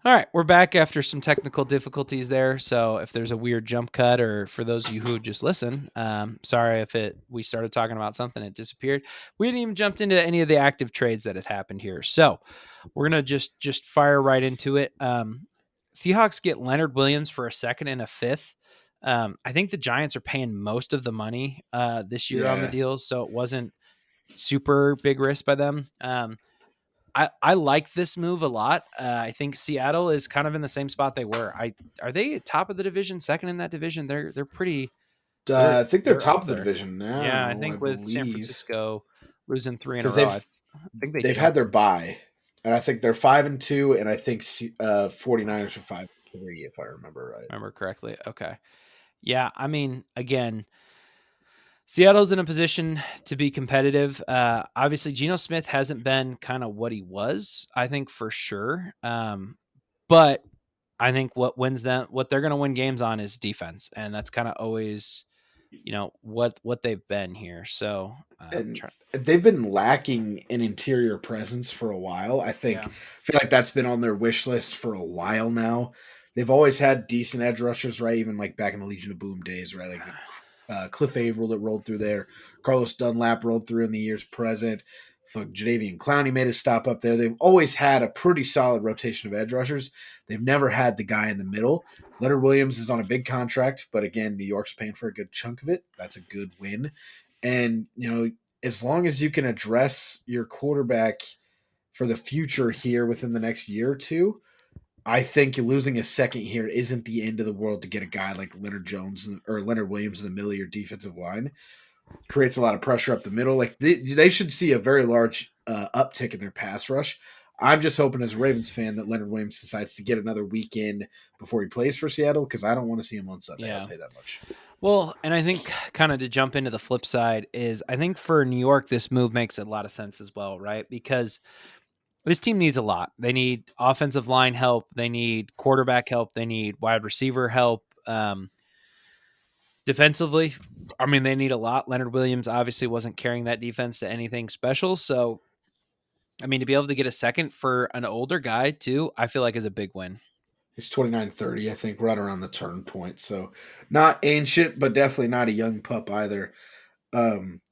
All right, we're back after some technical difficulties there. So if there's a weird jump cut, or for those of you who just listen, sorry if we started talking about something, it disappeared. We didn't even jumped into any of the active trades that had happened here. So we're gonna just fire right into it. Seahawks get Leonard Williams for a second and a fifth. I think the Giants are paying most of the money this year on the Yeah. deals, so it wasn't super big risk by them. I like this move a lot. I think Seattle is kind of in the same spot they were. Are they top of the division, second in that division? They're pretty they're I think they're they're up top of the there. division Yeah, I now, I think with San believe, Francisco losing three in a because row, I think they they've had jumped their them. bye, and I think they're 5-2, and I think 49ers are 5-3 if I remember right. Remember correctly? Okay. Yeah, I mean, again, Seattle's in a position to be competitive. Obviously, Geno Smith hasn't been kind of what he was, I think for sure. But I think what they're going to win games on is defense, and that's kind of always, what they've been here. So, And they've been lacking an interior presence for a while. yeah, I feel like that's been on their wish list for a while now. They've always had decent edge rushers, right? Even like back in the Legion of Boom days, right? Like Cliff Averill that rolled through there, Carlos Dunlap rolled through in the years present. Fuck, Jadavian Clowney made a stop up there. They've always had a pretty solid rotation of edge rushers. They've never had the guy in the middle. Leonard Williams is on a big contract, but again, New York's paying for a good chunk of it. That's a good win. And, as long as you can address your quarterback for the future here within the next year or two, I think losing a second here isn't the end of the world to get a guy like Leonard Jones or Leonard Williams in the middle of your defensive line. Creates a lot of pressure up the middle. Like they should see a very large uptick in their pass rush. I'm just hoping as a Ravens fan that Leonard Williams decides to get another weekend before he plays for Seattle because I don't want to see him on Sunday. I'll yeah. tell you that much. Well, and I think kind of to jump into the flip side is I think for New York, this move makes a lot of sense as well, right? Because this team needs a lot. They need offensive line help. They need quarterback help. They need wide receiver help. Defensively, I mean, they need a lot. Leonard Williams obviously wasn't carrying that defense to anything special. So, I mean, to be able to get a second for an older guy, too, I feel like is a big win. He's 29-30, I think, right around the turn point. So not ancient, but definitely not a young pup either. Um,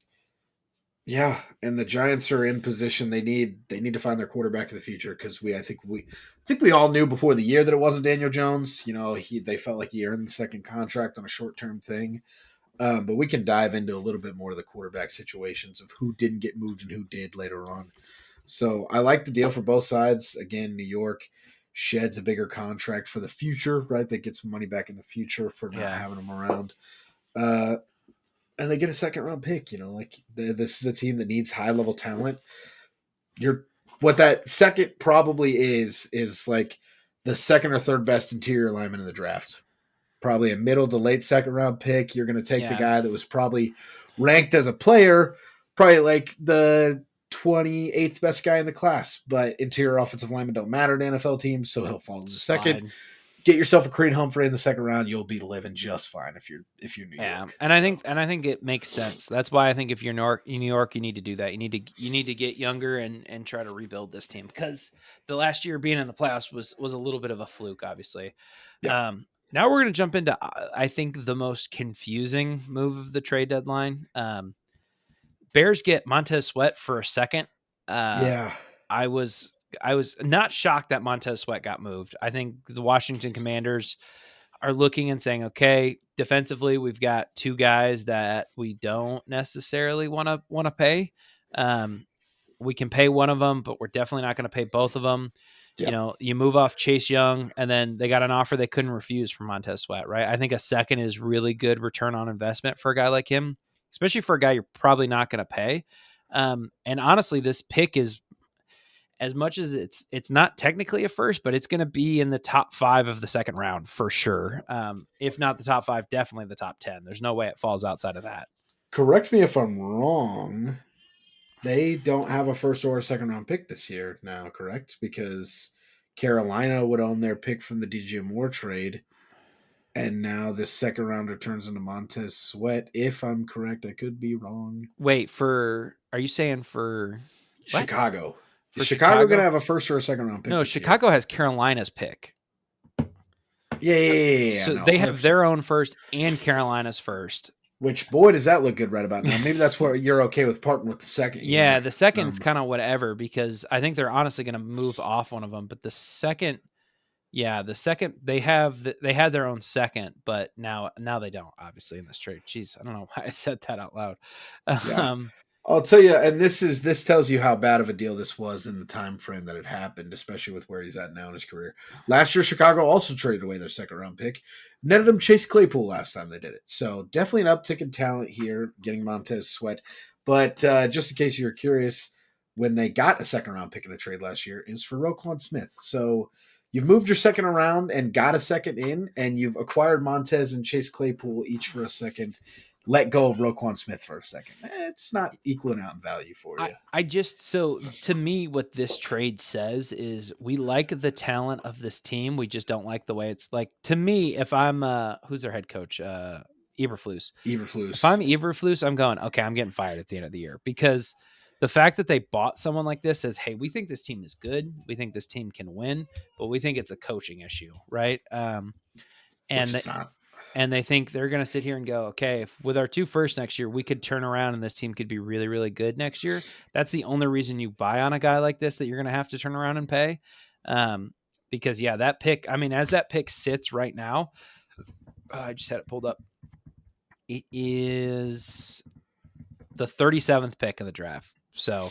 yeah, and the Giants are in position. They need to find their quarterback of the future because I think we all knew before the year that it wasn't Daniel Jones. They felt like he earned the second contract on a short term thing. But we can dive into a little bit more of the quarterback situations of who didn't get moved and who did later on. So I like the deal for both sides. Again, New York sheds a bigger contract for the future, right? They get some money back in the future for not Yeah. having them around. Uh, and they get a second round pick. This is a team that needs high level talent. You're what that second probably is like the second or third best interior lineman in the draft. Probably a middle to late second round pick. You're going to take the Yeah. guy that was probably ranked as a player, probably like the 28th best guy in the class. But interior offensive linemen don't matter to NFL teams, so he'll fall to the second. Slide. Get yourself a Creed Humphrey in the second round. You'll be living just fine if you're New Yeah, York. and I So think it makes sense. That's why I think if you're New York, you need to do that. You need to get younger and try to rebuild this team because the last year being in the playoffs was a little bit of a fluke, obviously. yeah, Now we're going to jump into I think the most confusing move of the trade deadline. Bears get Montez Sweat for a second. Uh, yeah, I was not shocked that Montez Sweat got moved. I think the Washington Commanders are looking and saying, okay, defensively, we've got two guys that we don't necessarily want to pay. Um, we can pay one of them, but we're definitely not going to pay both of them. yeah. You move off Chase Young, and then they got an offer they couldn't refuse from Montez Sweat, right? I think a second is really good return on investment for a guy like him, especially for a guy you're probably not going to pay. And honestly, this pick is as much as it's not technically a first, but it's going to be in the top 5 of the second round for sure. If not the top 5, definitely the top 10. There's no way it falls outside of that. Correct me if I'm wrong. They don't have a first or a second round pick this year now, correct? Because Carolina would own their pick from the DJ Moore trade, and now this second rounder turns into Montez Sweat. If I'm correct, I could be wrong. Wait, are you saying for what? Chicago. For Is Chicago going to Chicago, have a first or a second round pick no, this year? Chicago has Carolina's pick. Yeah, So no, they have 100%. their own first and Carolina's first. Which, boy, does that look good right about now. Maybe that's where you're okay with parting with the second Yeah, here. the second's kind of whatever because I think they're honestly going to move off one of them. But the second, yeah, the second they had their own second, but now they don't. Obviously in this trade, jeez, I don't know why I said that out loud. Yeah. Um, I'll tell you, and this tells you how bad of a deal this was in the time frame that it happened, especially with where he's at now in his career. Last year, Chicago also traded away their second round pick, netted him Chase Claypool last time they did it. So definitely an uptick in talent here, getting Montez Sweat. But just in case you were curious, when they got a second round pick in a trade last year, it was for Roquan Smith. So you've moved your second around and got a second in, and you've acquired Montez and Chase Claypool each for a second. Let go of Roquan Smith for a second. It's not equaling out in value for you. I just so to me what this trade says is we like the talent of this team. We just don't like the way it's like to me if I'm who's their head coach? Eberflus. If Eberflus. I'm Eberflus, I'm going, okay, I'm getting fired at the end of the year because the fact that they bought someone like this says, hey, we think this team is good. We think this team can win, but we think it's a coaching issue, right? Which And it's not. and they think they're going to sit here and go, okay, if with our 2 firsts next year, we could turn around and this team could be really, really good next year. That's the only reason you buy on a guy like this that you're going to have to turn around and pay. Because yeah, that pick, I mean, as that pick sits right now, I just had it pulled up. It is the 37th pick of the draft. So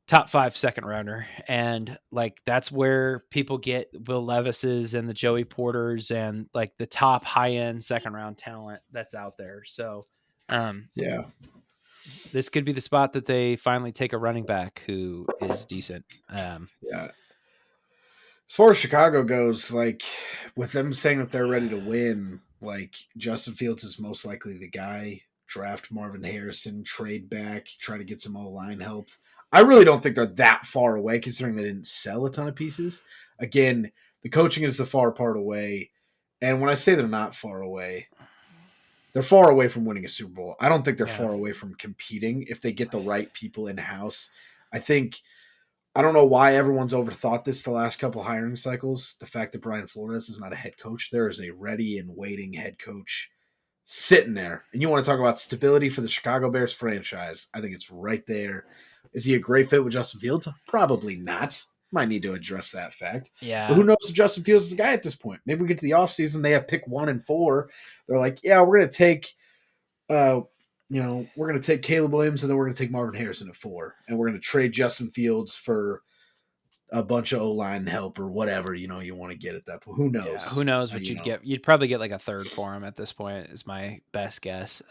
top 5 second rounder. And like, that's where people get Will Levis's and the Joey Porters and like the top high end second round talent that's out there. So, Yeah. this could be the spot that they finally take a running back who is decent. Yeah. As far as Chicago goes, like with them saying that they're ready to win, like Justin Fields is most likely the guy. Draft Marvin Harrison, trade back, try to get some O-line help. I really don't think they're that far away considering they didn't sell a ton of pieces. Again, the coaching is the far part away. And when I say they're not far away, they're far away from winning a Super Bowl. I don't think they're Yeah. far away from competing if they get the right people in house. I don't know why everyone's overthought this the last couple hiring cycles. The fact that Brian Flores is not a head coach, there is a ready and waiting head coach sitting there. And you want to talk about stability for the Chicago Bears franchise. I think it's right there. Is he a great fit with Justin Fields? Probably not. Might need to address that fact. But who Yeah. knows if Justin Fields is a guy at this point? Maybe we get to the offseason, they have pick 1 and 4. They're like, yeah, we're going to take we're going to take Caleb Williams and then we're going to take Marvin Harrison at 4. And we're going to trade Justin Fields for a bunch of O-line help or whatever, you want to get at that point. Who Yeah. Who knows? knows what you'd get? You'd probably get like a third for him at this point, is my best guess.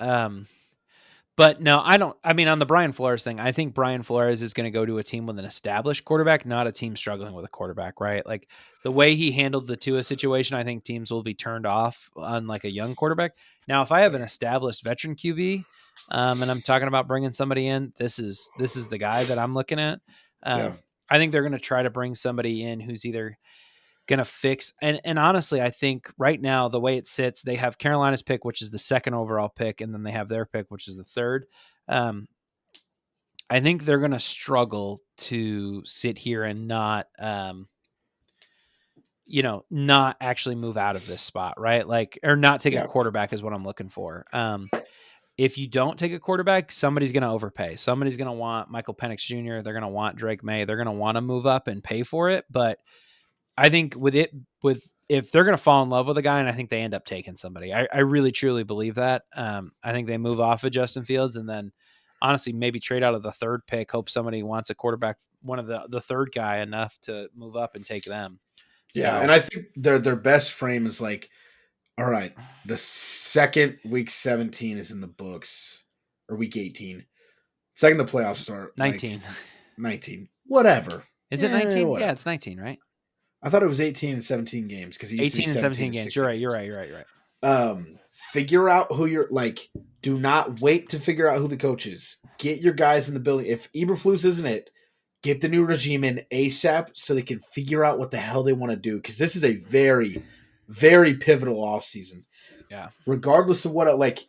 But no, I don't. I mean, on the Brian Flores thing, I think Brian Flores is going to go to a team with an established quarterback, not a team struggling with a quarterback, right? Like the way he handled the Tua situation, I think teams will be turned off on like a young quarterback. Now, if I have an established veteran QB, and I'm talking about bringing somebody in, this is the guy that I'm looking at. Yeah. I think they're going to try to bring somebody in who's either gonna fix and honestly, I think right now the way it sits, they have Carolina's pick, which is the second overall pick, and then they have their pick, which is the third. Um, I think they're gonna struggle to sit here and not not actually move out of this spot, right? Like, or not take a Yeah. quarterback is what I'm looking for. If you don't take a quarterback, somebody's going to overpay. Somebody's going to want Michael Penix Jr. They're going to want Drake May. They're going to want to move up and pay for it. But I think with if they're going to fall in love with a guy, and I think they end up taking somebody, I really truly believe that. I think they move off of Justin Fields and then honestly maybe trade out of the third pick, hope somebody wants a quarterback, one of the third guy enough to move up and take them. Yeah. So And I think their best frame is like, all right, the second week 17 is in the books, or week 18. Second the playoffs start, like 19. 19. Whatever. Is it 19? Yeah, Whatever. it's 19, right? I thought it was 18 and 17 games because it used to be 18 and 17 17 and games. 16 You're games. right. Figure out who you're like. Do not wait to figure out who the coach is. Get your guys in the building. If Eberflus isn't it, get the new regime in ASAP so they can figure out what the hell they want to do. Because this is a very, very pivotal offseason. Yeah. Regardless of what,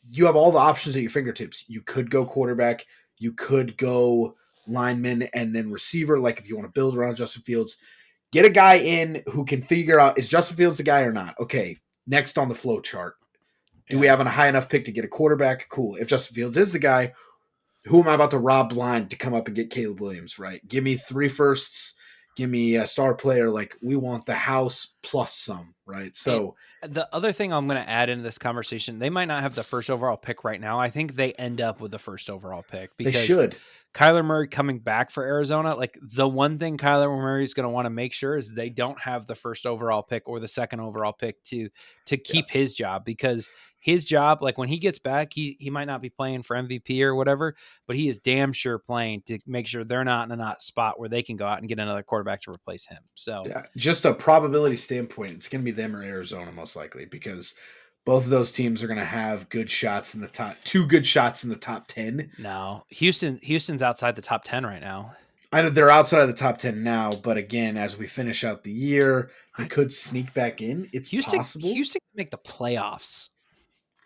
you have all the options at your fingertips. You could go quarterback. You could go lineman, and then receiver. Like if you want to build around Justin Fields, get a guy in who can figure out, is Justin Fields the guy or not? Okay, next on the flow chart. Do we Yeah. have a high enough pick to get a quarterback? Cool. If Justin Fields is the guy, who am I about to rob blind to come up and get Caleb Williams, right? Give me 3 firsts, give me a star player. Like, we want the house plus some, right? And So the other thing I'm going to add into this conversation, they might not have the first overall pick right now. I think they end up with the first overall pick they because should. Kyler Murray coming back for Arizona, like the one thing Kyler Murray is going to want to make sure is they don't have the first overall pick or the second overall pick to Yeah. keep his job, because his job, like when he gets back, he might not be playing for MVP or whatever, but he is damn sure playing to make sure they're not in a not spot where they can go out and get another quarterback to replace him. So Yeah. Just a probability standpoint, it's going to be them or Arizona most likely, because both of those teams are going to have good shots in the top, 2 good shots in the top 10. no, Houston's outside the top 10 right now. I know they're outside of the top 10 now, but again, as we finish out the year, they I, could sneak back in. It's possible. Houston can make the playoffs.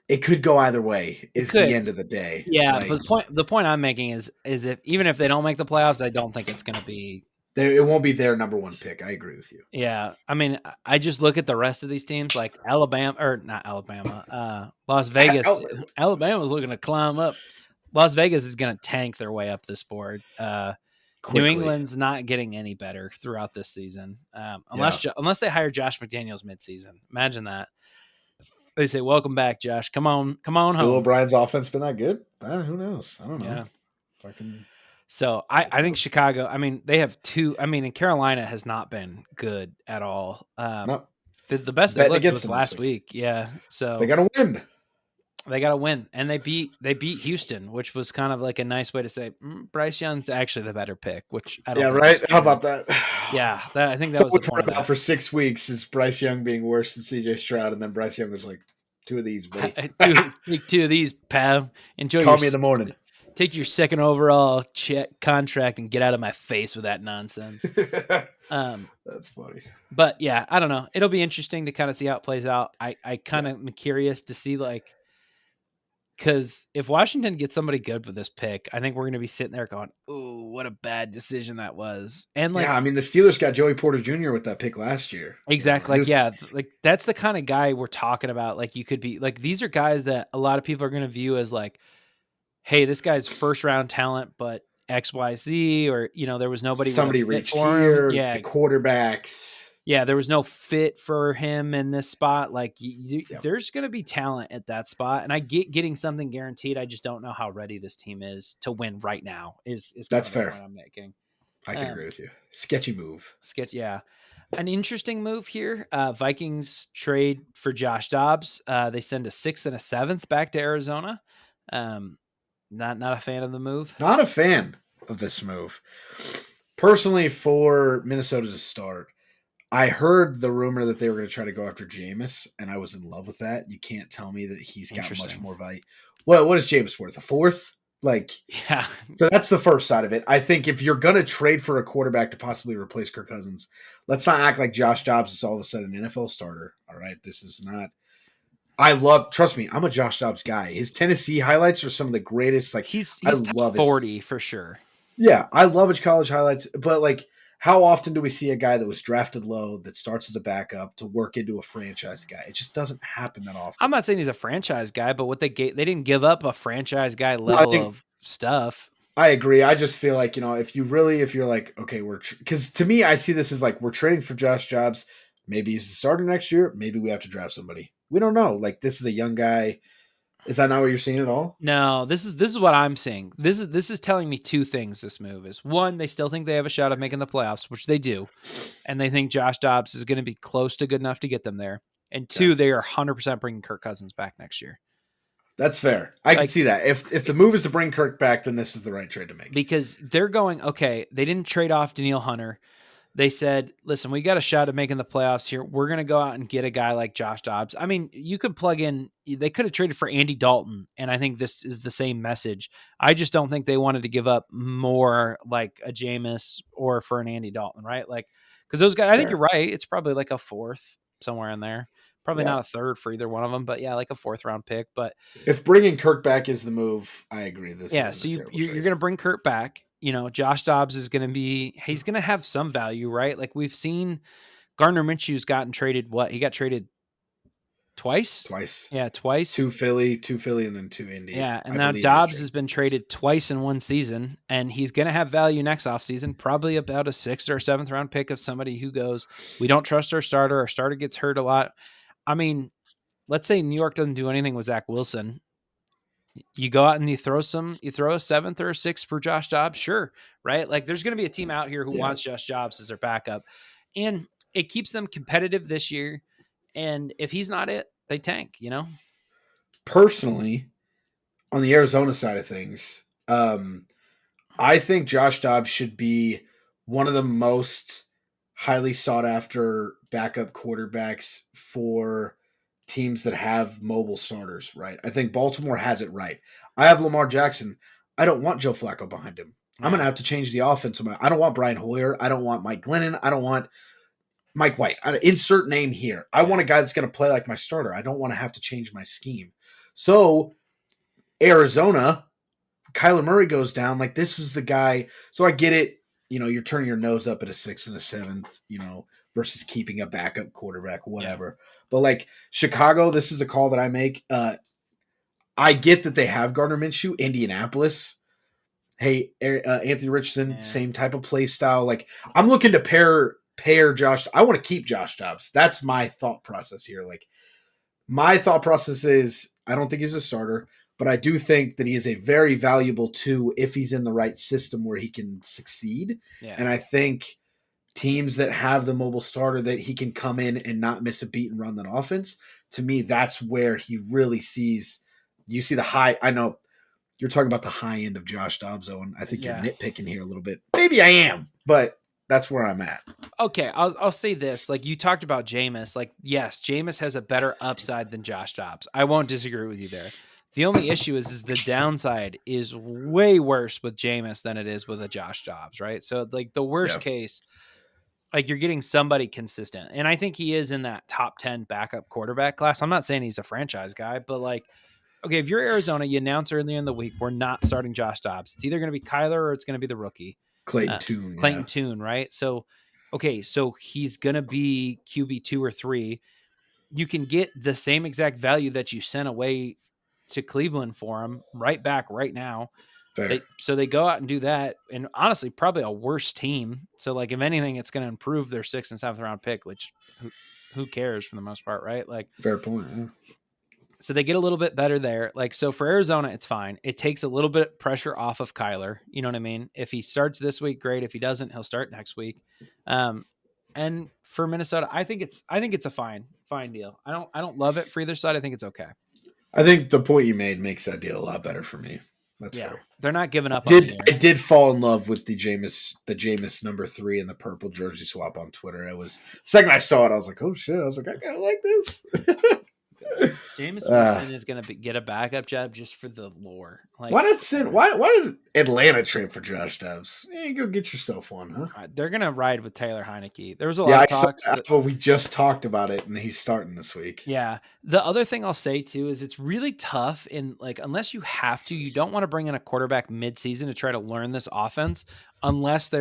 It could go either way, It is the could. end of the day. Yeah, Like, but the point I'm making is if even if they don't make the playoffs, I don't think it's going to be. it won't be their number 1 pick. I agree with you. Yeah, I mean, I just look at the rest of these teams like Alabama, or not Alabama, Las Vegas. Alabama's looking to climb up. Las Vegas is going to tank their way up this board. New Quickly. England's not getting any better throughout this season, Yeah. unless they hire Josh McDaniels midseason. Imagine that. They say, "Welcome back, Josh. Come on Bill home." O'Brien's offense been that good? Who knows? I don't know. Yeah. Fucking. So I think Chicago. I mean, they have 2. I mean, and Carolina has not been good at all. No. The best they Betting looked against was them last this week. Yeah. So They got to win. they got to win, and they beat Houston, which was kind of like a nice way to say Bryce Young's actually the better pick. Which I don't. Yeah, think right. is How true. about that? Yeah, I think that So was the we've point heard of about that. for 6 weeks is Bryce Young being worse than CJ Stroud, and then Bryce Young was like, 2 of these, buddy. Take 2 of these, pal. Enjoy Call your me in the morning. Take your second overall contract and get out of my face with that nonsense. That's funny. But yeah, I don't know. It'll be interesting to kind of see how it plays out. I kind of am curious to see, like, because if Washington gets somebody good with this pick, I think we're going to be sitting there going, "Ooh, what a bad decision that was." And like, Yeah, I mean, the Steelers got Joey Porter Jr. with that pick last year. exactly, like, yeah, like that's the kind of guy we're talking about. Like, you could be like, these are guys that a lot of people are going to view as like, hey, this guy's first round talent, but XYZ, or there was nobody with a Somebody fit reached for him. here, Yeah, the quarterbacks. yeah, there was no fit for him in this spot. Like, Yep. there's going to be talent at that spot, and I get getting something guaranteed. I just don't know how ready this team is to win right now. Is That's kind of the fair. point I'm making. I can agree with you. Sketchy move. Yeah. An interesting move here. Vikings trade for Josh Dobbs. They send a 6th and a 7th back to Arizona. Not a fan of the move. Not a fan of this move. Personally, for Minnesota to start, I heard the rumor that they were going to try to go after Jameis, and I was in love with that. You can't tell me that he's got much more value. Well, what is Jameis worth? A 4th? Like, yeah. So that's the first side of it. I think if you're going to trade for a quarterback to possibly replace Kirk Cousins, let's not act like Josh Dobbs is all of a sudden an NFL starter. All right, this is not. Trust me, I'm a Josh Dobbs guy. His Tennessee highlights are some of the greatest. Like, he's I top love 40 for sure. Yeah, I love his college highlights, but like, how often do we see a guy that was drafted low that starts as a backup to work into a franchise guy? It just doesn't happen that often. I'm not saying he's a franchise guy, but what they didn't give up a franchise guy level of stuff. I agree. I just feel like, if you're like, okay, because to me, I see this as like, we're trading for Josh Dobbs. Maybe he's the starter next year. Maybe we have to draft somebody. We don't know. Like, this is a young guy. Is that not what you're seeing at all? No, this is what I'm seeing. This is telling me 2 things. This move is, one, they still think they have a shot at making the playoffs, which they do, and they think Josh Dobbs is going to be close to good enough to get them there. And 2, they are 100% bringing Kirk Cousins back next year. That's fair. I can see that. If the move is to bring Kirk back, then this is the right trade to make. Because they're going, okay, they didn't trade off Danielle Hunter. They said, listen, we got a shot at making the playoffs here. We're going to go out and get a guy like Josh Dobbs. I mean, you could plug in, they could have traded for Andy Dalton, and I think this is the same message. I just don't think they wanted to give up more like a Jameis or for an Andy Dalton, right? Like, because those guys, I think you're right. It's probably like a 4th somewhere in there. Probably not a 3rd for either one of them, but yeah, like a 4th round pick. But if bringing Kirk back is the move, I agree. So you're going to bring Kirk back. Josh Dobbs is going to he's going to have some value, right? Like we've seen Gardner Minshew's gotten traded. What? He got traded twice? Twice. Yeah, twice. Two Philly, and then two Indy. Yeah, and I now believe he was Dobbs traded has been twice. traded twice in one season, and he's going to have value next offseason, probably about a 6th or 7th round pick of somebody who goes, we don't trust our starter. Our starter gets hurt a lot. I mean, let's say New York doesn't do anything with Zach Wilson. You go out and you throw a 7th or a 6th for Josh Dobbs, sure, right? Like there's going to be a team out here who Yeah. wants Josh Dobbs as their backup, and it keeps them competitive this year. And if he's not it, they tank. Personally, on the Arizona side of things, I think Josh Dobbs should be one of the most highly sought after backup quarterbacks for teams that have mobile starters, right? I think Baltimore has it right. I have Lamar Jackson. I don't want Joe Flacco behind him. I'm going to have to change the offense. I don't want Brian Hoyer. I don't want Mike Glennon. I don't want Mike White. Insert name here. I want a guy that's going to play like my starter. I don't want to have to change my scheme. So, Arizona, Kyler Murray goes down. Like, this was the guy. So I get it. You're turning your nose up at a 6th and a 7th, versus keeping a backup quarterback, whatever. Yeah. But like Chicago, this is a call that I make. I get that they have Gardner Minshew. Indianapolis, hey, Anthony Richardson, same type of play style. Like, I'm looking to pair Josh. I want to keep Josh Dobbs. That's my thought process here. Like, my thought process is I don't think he's a starter, but I do think that he is a very valuable 2 if he's in the right system where he can succeed. Yeah. And I think teams that have the mobile starter that he can come in and not miss a beat and run that offense, to me, that's where he really sees – you see the high – I know you're talking about the high end of Josh Dobbs, Owen. I think you're nitpicking here a little bit. Maybe I am, but that's where I'm at. Okay, I'll say this. Like, you talked about Jameis. Like, yes, Jameis has a better upside than Josh Dobbs. I won't disagree with you there. The only issue is the downside is way worse with Jameis than it is with a Josh Dobbs, right? So, like, the worst case, like, you're getting somebody consistent. And I think he is in that top 10 backup quarterback class. I'm not saying he's a franchise guy, but, like, okay, if you're Arizona, you announce earlier in the week, we're not starting Josh Dobbs. It's either going to be Kyler or it's going to be the rookie. Clayton Tune. Clayton Tune, right? So, okay, so he's going to be QB 2 or 3. You can get the same exact value that you sent away to Cleveland for him right back right now. So they go out and do that. And honestly, probably a worse team. So, like, if anything, it's going to improve their 6th and 7th round pick, which who cares for the most part, right? Like, fair point. Yeah. So they get a little bit better there. Like, so for Arizona, it's fine. It takes a little bit of pressure off of Kyler. You know what I mean? If he starts this week, great. If he doesn't, he'll start next week. And for Minnesota, I think it's a fine deal. I don't love it for either side. I think it's okay. I think the point you made makes that deal a lot better for me. That's fair. They're not giving up. I did fall in love with the Jameis number 3 and the purple jersey swap on Twitter. It was the second I saw it, I was like, oh shit! I was like, I kind of like this. Jameis Winston is going to get a backup job just for the lore. Like, why does Atlanta trade for Josh Dobbs? Go get yourself one, huh? They're going to ride with Taylor Heineke. There was a lot of talks. Well, we just talked about it, and he's starting this week. Yeah. The other thing I'll say too is it's really tough in, like, unless you have to, you don't want to bring in a quarterback mid-season to try to learn this offense unless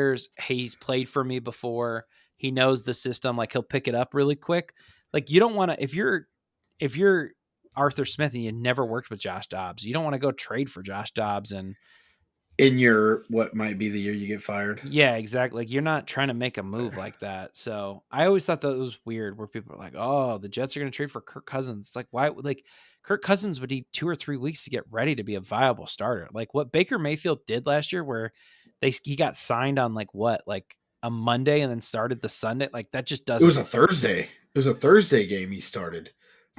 he's played for me before, he knows the system, like he'll pick it up really quick. Like, you don't want to, if you're Arthur Smith and you never worked with Josh Dobbs, you don't want to go trade for Josh Dobbs and in your what might be the year you get fired. Yeah, exactly. Like, you're not trying to make a move like that. So I always thought that was weird where people are like, oh, the Jets are going to trade for Kirk Cousins. It's like, why? Like, Kirk Cousins would need 2 or 3 weeks to get ready to be a viable starter. Like what Baker Mayfield did last year where he got signed on like a Monday and then started the Sunday. Like, that just doesn't. It was a Thursday. It was a Thursday game he started.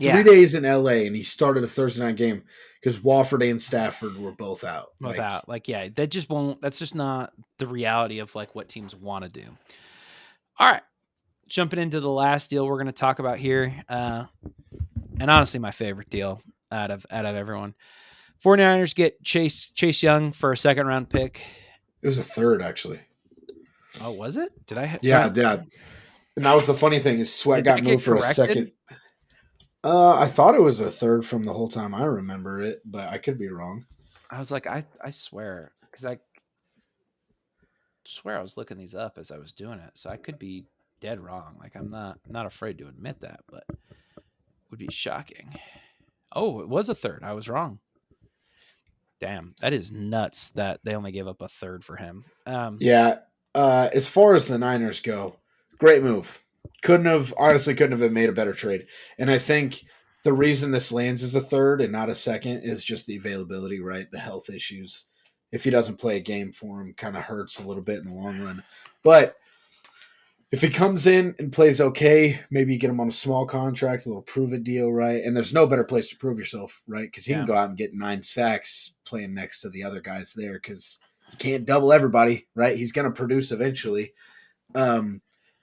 3 days in LA, and he started a Thursday night game because Wofford and Stafford were both out. That's just not the reality of like what teams want to do. All right. Jumping into the last deal we're going to talk about here. And honestly, my favorite deal out of everyone. 49ers get Chase Young for a 2nd round pick. It was a 3rd, actually. Oh, was it? Did I? Yeah. And that was the funny thing is Sweat got moved for a 2nd. I thought it was a 3rd from the whole time I remember it, but I could be wrong. I was like, I swear, because swear I was looking these up as I was doing it, so I could be dead wrong. Like I'm not afraid to admit that, but it would be shocking. Oh, it was a third. I was wrong. Damn, that is nuts that they only gave up a third for him. Yeah. As far as the Niners go, great move. Couldn't have made a better trade. And I think the reason this lands as a third and not a second is just the availability, right? The health issues. If he doesn't play a game for him, kind of hurts a little bit in the long run. But if he comes in and plays okay, maybe you get him on a small contract, a little prove it deal, right? And there's no better place to prove yourself, right? Because he can Yeah, go out and get 9 sacks playing next to the other guys there because you can't double everybody, right? He's going to produce eventually.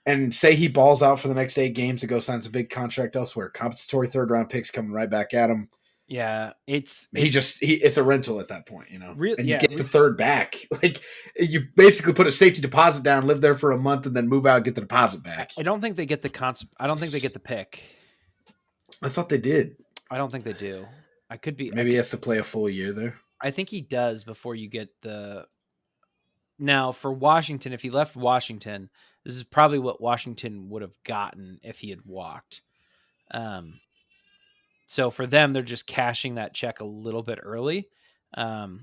And say he balls out for the next 8 games to go signs a big contract elsewhere. Compensatory third round picks coming right back at him. yeah. It's It's a rental at that point, real. and you Yeah, get the third back. Like you basically put a safety deposit down, live there for a month, and then move out, and get the deposit back. I don't think they get I don't think they get the pick. I thought they did. I don't think they do. I could be. Maybe he has to play a full year there. I think he does before you get the. Now for Washington, if he left Washington, this is probably what Washington would have gotten if he had walked. So for them, they're just cashing that check a little bit early. But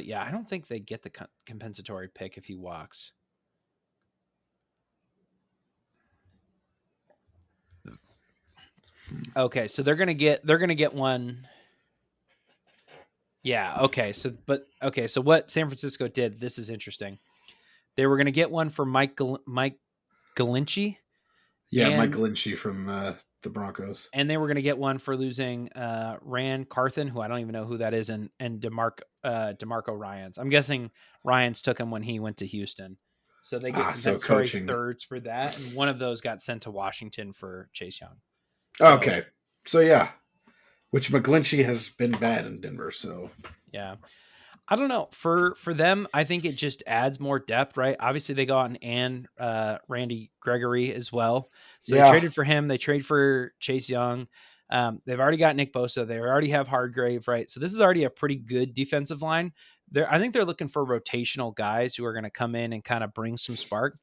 yeah, I don't think they get the compensatory pick if he walks. Okay, so they're gonna get one. Yeah. Okay. So what San Francisco did? This is interesting. They were gonna get one for Mike Glinchey. Yeah, Mike and Lynch from the Broncos. and they were gonna get one for losing Rand Carthen, who I don't even know who that is, and DeMarco Ryans. I'm guessing Ryans took him when he went to Houston. So they get So compensatory coaching. thirds for that, and one of those got sent to Washington for Chase Young. Okay. So yeah. Which McGlinchey has been bad in Denver, so Yeah. I don't know. For them, I think it just adds more depth, right? Obviously, they got and Randy Gregory as well. So they traded for him. They trade for Chase Young. They've already got Nick Bosa. They already have Hardgrave, right? So this is already a pretty good defensive line. I think they're looking for rotational guys who are going to come in and kind of bring some spark.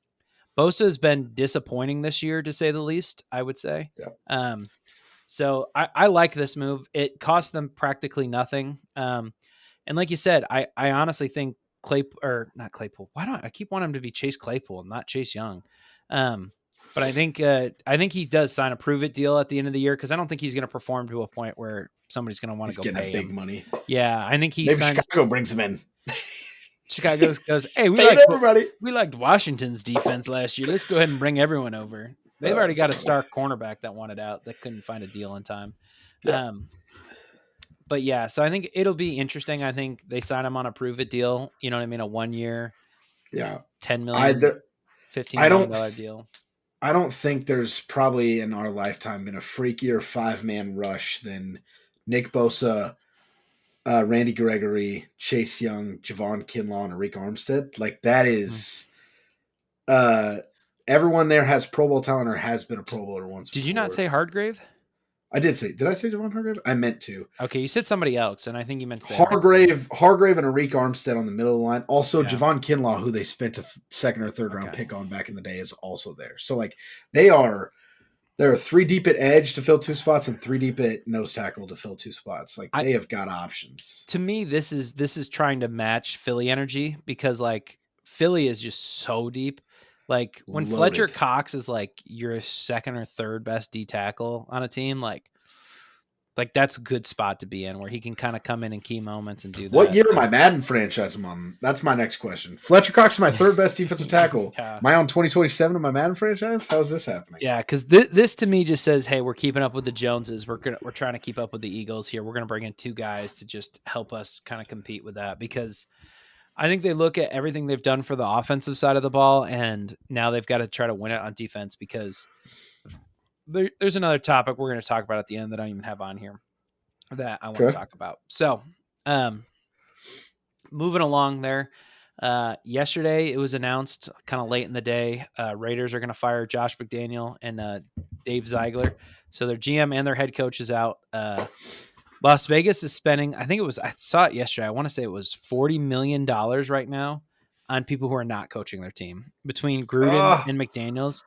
Bosa has been disappointing this year, to say the least, I would say. Yeah. So I like this move. It cost them practically nothing. And like you said, I honestly think not Claypool. Why don't I keep wanting him to be Chase Claypool and not Chase Young? But I think he does sign a prove it deal at the end of the year because I don't think he's going to perform to a point where somebody's going to want to go pay big him money. Yeah, I think he maybe signs. Chicago brings him in. Chicago goes, hey, we liked Washington's defense last year. Let's go ahead and bring everyone over. They've already got a star cornerback that wanted out that couldn't find a deal in time. Yeah. But yeah, so I think it'll be interesting. I think they sign him on a prove it deal. You know what I mean? A 1 year, $10 million, $15 million deal. I don't think there's probably in our lifetime been a freakier 5-man rush than Nick Bosa, Randy Gregory, Chase Young, Javon Kinlaw, and Arik Armstead. Like that is, everyone there has Pro Bowl talent or has been a Pro Bowler once. Did you not say Hardgrave? I did say. Did I say Javon Hargrave? I meant to. Okay, you said somebody else, and I think you meant to say Hargrave and Arik Armstead on the middle of the line. Also, Javon Kinlaw, who they spent a second or third round pick on back in the day, is also there. So, like, there are 3 deep at edge to fill 2 spots and 3 deep at nose tackle to fill 2 spots. Like, they have got options. To me, this is trying to match Philly energy because, like, Philly is just so deep. Like when loaded. Fletcher Cox is like your second or third best D tackle on a team, like that's a good spot to be in where he can kind of come in key moments and do that. What year am I Madden franchise am on? That's my next question. Fletcher Cox is my third best defensive tackle. Am I on 2027 of my Madden franchise? How is this happening? Yeah, because this to me just says, hey, we're keeping up with the Joneses. We're trying to keep up with the Eagles here. We're gonna bring in 2 guys to just help us kind of compete with that because I think they look at everything they've done for the offensive side of the ball, and now they've got to try to win it on defense because there's another topic we're going to talk about at the end that I don't even have on here that I want to talk about. So, moving along there, yesterday it was announced kind of late in the day, Raiders are going to fire Josh McDaniel and Dave Ziegler. So their GM and their head coach is out. Las Vegas is spending, I saw it yesterday. I want to say it was $40 million right now on people who are not coaching their team between Gruden Oh, and McDaniels,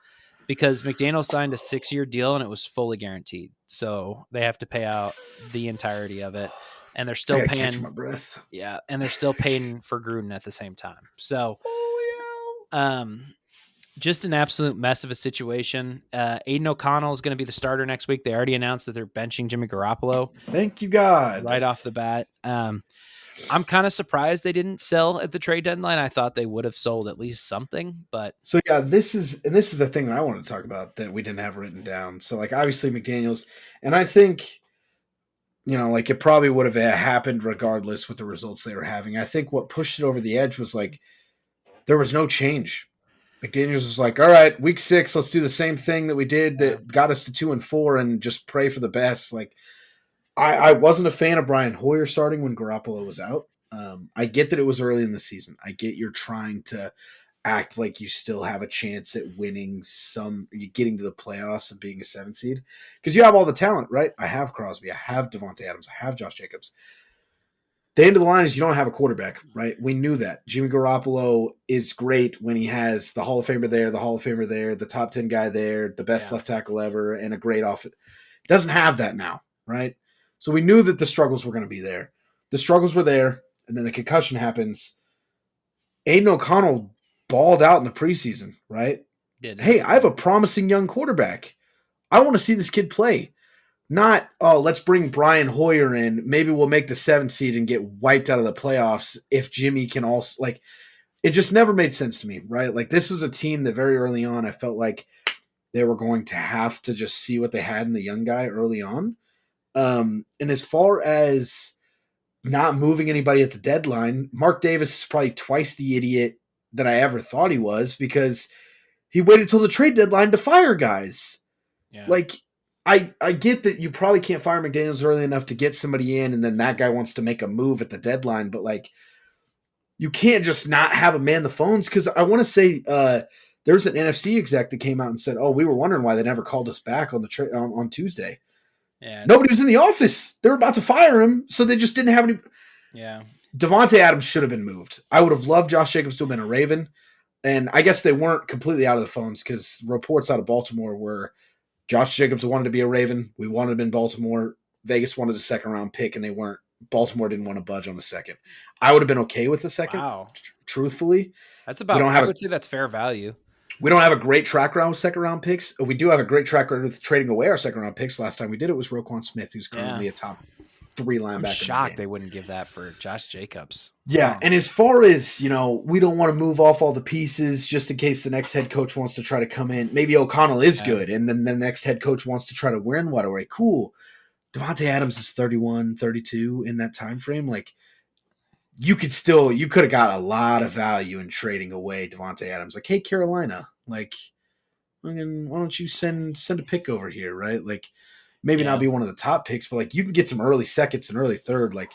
because McDaniel signed a 6-year deal and it was fully guaranteed. So they have to pay out the entirety of it. And they're I still gotta catch paying, my breath. yeah, and they're still paying for Gruden at the same time. So, Oh um, just an absolute mess of a situation. Aiden O'Connell is going to be the starter next week. They already announced that they're benching Jimmy Garoppolo yeah. Thank you, God. right off the bat. I'm kind of surprised they didn't sell at the trade deadline. I thought they would have sold at least something, but So yeah, this is the thing that I wanted to talk about that we didn't have written down. So like obviously McDaniels, and I think like it probably would have happened regardless with the results they were having. I think what pushed it over the edge was like there was no change. McDaniels was like, all right, week 6, let's do the same thing that we did yeah, that got us to 2-4 and just pray for the best. Like I wasn't a fan of Brian Hoyer starting when Garoppolo was out. I get that it was early in the season. I get you're trying to act like you still have a chance at winning getting to the playoffs and being a 7 seed because you have all the talent, right? I have Crosby, I have Devontae Adams, I have Josh Jacobs. The end of the line is you don't have a quarterback, right? We knew that. Jimmy Garoppolo is great when he has the Hall of Famer there, the Hall of Famer there, the top 10 guy there, the best yeah, left tackle ever, and a great offense. Doesn't have that now, right? So we knew that the struggles were going to be there. The struggles were there, and then the concussion happens. Aiden O'Connell balled out in the preseason, right? did. Hey, I have a promising young quarterback. I want to see this kid play. Not, oh, let's bring Brian Hoyer in. Maybe we'll make the 7th seed and get wiped out of the playoffs if Jimmy can also, like, it just never made sense to me, right? Like, this was a team that very early on I felt like they were going to have to just see what they had in the young guy early on. And as far as not moving anybody at the deadline, Mark Davis is probably twice the idiot that I ever thought he was because he waited till the trade deadline to fire guys. Yeah. Like, I get that you probably can't fire McDaniels early enough to get somebody in, and then that guy wants to make a move at the deadline, but like, you can't just not have a man the phones because I want to say there was an NFC exec that came out and said, "Oh, we were wondering why they never called us back on the on Tuesday." Yeah. Nobody was in the office. They were about to fire him, so they just didn't have any. Yeah. Devontae Adams should have been moved. I would have loved Josh Jacobs to have been a Raven, and I guess they weren't completely out of the phones because reports out of Baltimore were Josh Jacobs wanted to be a Raven. We wanted him in Baltimore. Vegas wanted a 2nd-round pick, and they weren't. Baltimore didn't want to budge on the 2nd. I would have been okay with the 2nd, Wow. truthfully. That's We about, don't I have would say that's fair value. we don't have a great track record with 2nd-round picks. We do have a great track record with trading away our 2nd-round picks. Last time we did it was Roquan Smith, who's currently Yeah. a top 3 linebacker. I'm in shocked the they game. wouldn't give that for Josh Jacobs. Yeah, Wow. and as far as, we don't want to move off all the pieces just in case the next head coach wants to try to come in. Maybe O'Connell is good, and then the next head coach wants to try to win what away. Cool. Devontae Adams is 31, 32 in that time frame. Like, you could have got a lot of value in trading away Devontae Adams. Like, hey, Carolina, like, why don't you send a pick over here, right? Like, maybe Yeah. not be one of the top picks, but like you can get some early seconds and early third. Like,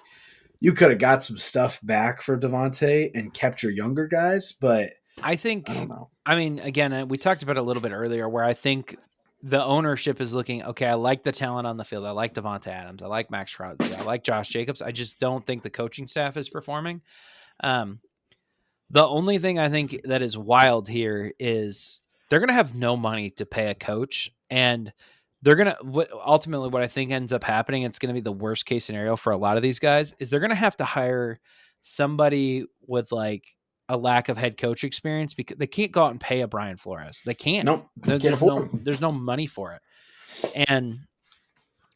you could have got some stuff back for Devontae and kept your younger guys, but I think, I don't know. I mean, again, we talked about it a little bit earlier where I think the ownership is looking, okay, I like the talent on the field. I like Devontae Adams. I like Max Crosby. I like Josh Jacobs. I just don't think the coaching staff is performing. The only thing I think that is wild here is they're going to have no money to pay a coach, and they're going to ultimately what I think ends up happening. It's going to be the worst case scenario for a lot of these guys is they're going to have to hire somebody with like a lack of head coach experience because they can't go out and pay a Brian Flores. They can't. Nope, can't afford him. There's no money for it, and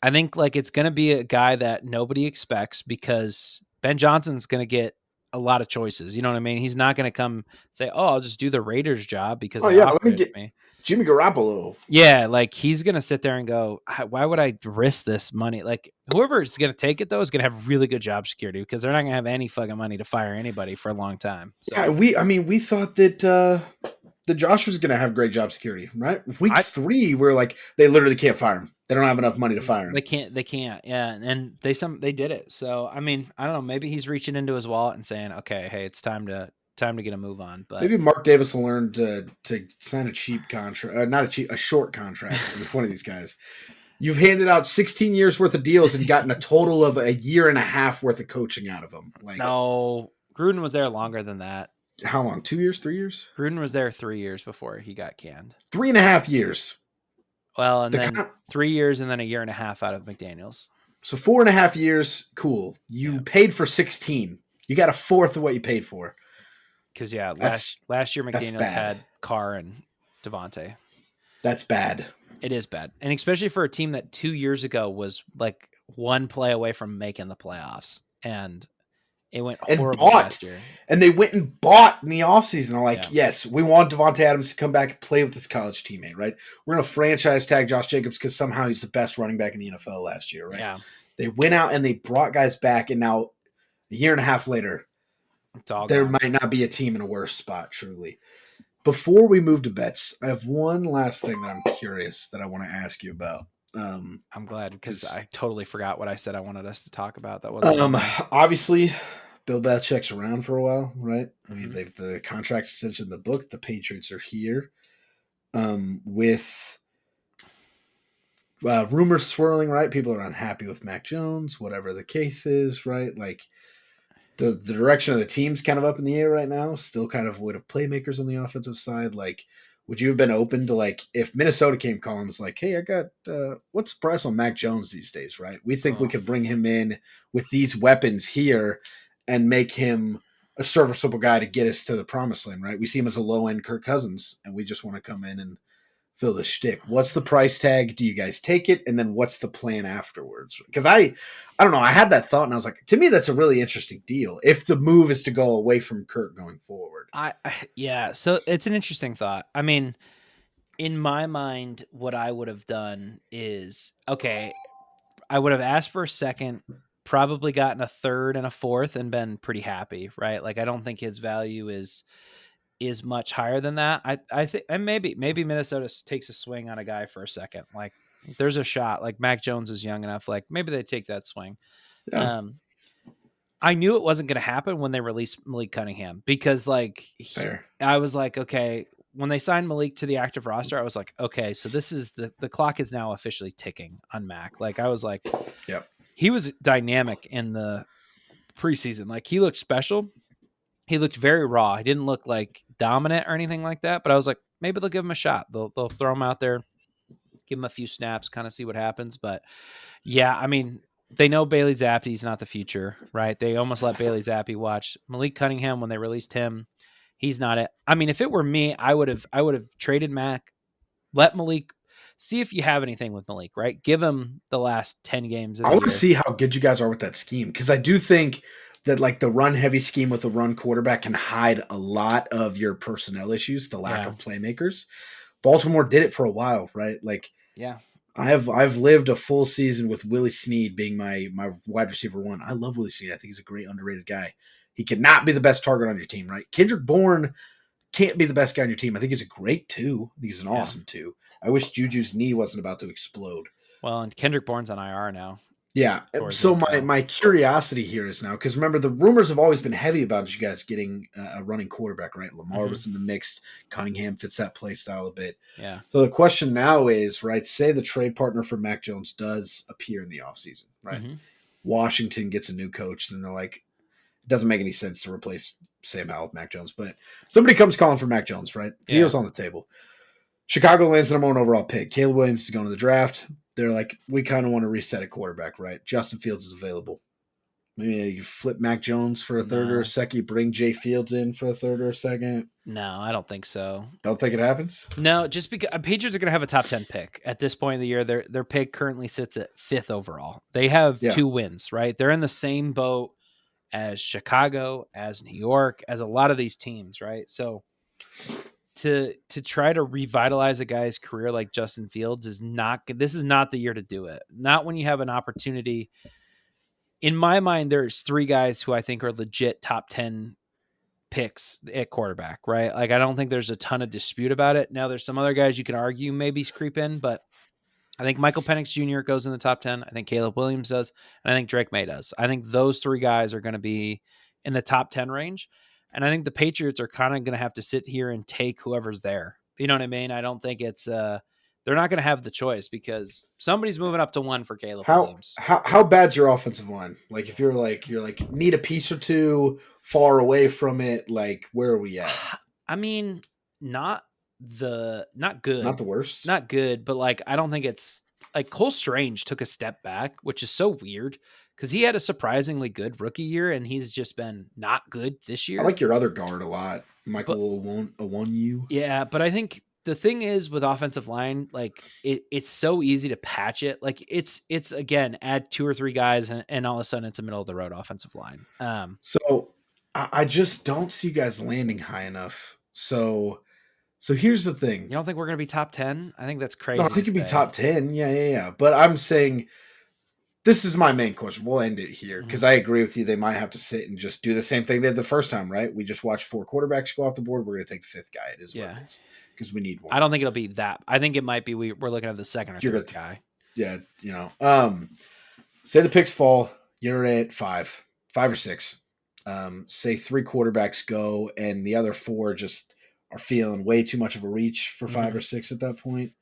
I think like it's going to be a guy that nobody expects because Ben Johnson's going to get a lot of choices. You know what I mean? He's not going to come say, "Oh, I'll just do the Raiders job because Oh they yeah, let offered me it to get me." Jimmy Garoppolo. Yeah, like he's going to sit there and go, "Why would I risk this money?" Like whoever is going to take it though is going to have really good job security because they're not going to have any fucking money to fire anybody for a long time. So Yeah, we thought that the Josh was going to have great job security, right? Week 3, we're like, they literally can't fire him. They don't have enough money to fire him. They can't. Yeah. And they did it. So, I mean, I don't know. Maybe he's reaching into his wallet and saying, okay, hey, it's time to get a move on. But maybe Mark Davis will learn to sign a cheap contract, a short contract with one of these guys. You've handed out 16 years worth of deals and gotten a total of a year and a half worth of coaching out of them. Like, no, Gruden was there longer than that. how long? 2 years, 3 years, Gruden was there 3 years before he got canned. 3.5 years. Well, and The then 3 years and then a year and a half out of McDaniels. So 4.5 years, cool. Yeah. You paid for 16. You got a fourth of what you paid for. Because yeah, That's last year that's McDaniels bad. had Carr and Devontae. That's bad. It is bad, and especially for a team that 2 years ago was like one play away from making the playoffs, and it went And horribly bought. last year. And they went and bought in the offseason. I'm like, Yeah, yes, we want Devontae Adams to come back and play with his college teammate, right? We're going to franchise tag Josh Jacobs because somehow he's the best running back in the NFL last year, right? yeah, They went out and they brought guys back, and now a year and a half later, it's all there gone. might not be a team in a worse spot, truly. Before we move to bets, I have one last thing that I'm curious that I want to ask you about. I'm glad because Because I totally forgot what I said I wanted us to talk about. That wasn't on there. obviously, Bill Belichick's around for a while, right? I mean, Mhm. they've the contract extension in the book. The Patriots are here with rumors swirling, right? People are unhappy with Mac Jones, whatever the case is, right? Like the direction of the team's kind of up in the air right now. Still kind of with playmakers on the offensive side. Like, would you have been open to like if Minnesota came calling and was like, "Hey, I got what's the price on Mac Jones these days?" Right? We think we Oh, could bring him in with these weapons here and make him a serviceable guy to get us to the promised land. Right? We see him as a low end Kirk Cousins, and we just want to come in and fill the shtick. What's the price tag? Do you guys take it? And then what's the plan afterwards? Because I don't know. I had that thought, and I was like, to me, that's a really interesting deal. If the move is to go away from Kirk going forward, yeah. So it's an interesting thought. I mean, in my mind, what I would have done is okay. I would have asked for a second, probably gotten a third and a fourth, and been pretty happy, right? Like I don't think his value is much higher than that. I think, and maybe Minnesota takes a swing on a guy for a second. Like there's a shot. Like Mac Jones is young enough. Like maybe they take that swing. yeah, Um, I knew it wasn't going to happen when they released Malik Cunningham because fair. I was like, okay, when they signed Malik to the active roster, I was like, okay, so this is the clock is now officially ticking on Mac. Like I was like, Yep. he was dynamic in the preseason. Like he looked special. He looked very raw. He didn't look like dominant or anything like that. But I was like, maybe they'll give him a shot. They'll throw him out there, give him a few snaps, kind of see what happens. But yeah, I mean, they know Bailey Zappi's not the future, right? They almost let Bailey Zappi watch Malik Cunningham when they released him. He's not it. I mean, if it were me, I would have traded Mac, let Malik see if you have anything with Malik, right? Give him the last 10 games of I the want to year. see how good you guys are with that scheme because I do think that like the run heavy scheme with the run quarterback can hide a lot of your personnel issues, the lack Yeah. of playmakers. Baltimore did it for a while, right? Like Yeah. I've lived a full season with Willie Snead being my wide receiver one. I love Willie Snead. I think he's a great underrated guy. He cannot be the best target on your team, right? Kendrick Bourne can't be the best guy on your team. I think he's a great two. I think he's an Yeah. awesome two. I wish Juju's knee wasn't about to explode. Well, and Kendrick Bourne's on IR now Yeah. for his So my ACL. my curiosity here is now because remember the rumors have always been heavy about you guys getting a running quarterback, right? Lamar Mhm. was in the mix. Cunningham fits that play style a bit. Yeah. So the question now is, right, say the trade partner for Mac Jones does appear in the offseason, right? Mhm. Washington gets a new coach, and they're like, it doesn't make any sense to replace Sam Howell with Mac Jones, but somebody comes calling for Mac Jones, right? Yeah. Deal's on the table. Chicago lands the number one overall pick. Caleb Williams is going to the draft. They're like, we kind of want to reset a quarterback, right? Justin Fields is available. Maybe you flip Mac Jones for a third or a No. second. You bring Jay Fields in for a third or a second. No, I don't think so. Don't think it happens? No, just because Patriots are going to have a top 10 pick at this point in the year. Their pick currently sits at 5th overall. They have Yeah. 2 wins, right? They're in the same boat as Chicago, as New York, as a lot of these teams, right? So to try to revitalize a guy's career like Justin Fields is not this is not the year to do it. Not when you have an opportunity. In my mind, there's 3 guys who I think are legit top 10 picks at quarterback, right? Like I don't think there's a ton of dispute about it. Now there's some other guys you can argue maybe creep in, but I think Michael Penix Jr. goes in the top 10. I think Caleb Williams does, and I think Drake May does. I think those 3 guys are going to be in the top 10 range. And I think the Patriots are kind of going to have to sit here and take whoever's there. You know what I mean? I don't think it's they're they're not going to have the choice because somebody's moving up to 1 for Caleb How Williams. how bad's your offensive line? Like if you're like need a piece or two far away from it, like where are we at? I mean, not not Not good, the worst. not good, but like I don't think it's like Cole Strange took a step back, which is so weird because he had a surprisingly good rookie year and he's just been not good this I year. like your other guard a lot, But Michael One. yeah, but I think the thing is with offensive line, like it's so easy to patch it. Like it's again add 2 or 3 guys and all of a sudden it's a middle of the road offensive line. So I just don't see you guys landing high enough. So here's the You thing. don't think we're gonna be top 10? I think that's No, I crazy to think it'd be say. top 10. Yeah. But I'm saying this is my main question. We'll end it here Mhm. because I agree with you. They might have to sit and just do the same thing they did the first time, right? We just watched 4 quarterbacks go off the board. We're going to take the fifth guy. It is what Yeah. it is because we need I one. don't think it'll be that. I think it might be we're looking at the second or You're third going to, guy. yeah, say the picks fall. You're at 5 or 6. Say 3 quarterbacks go and the other 4 just are feeling way too much of a reach for 5 or 6 at that point.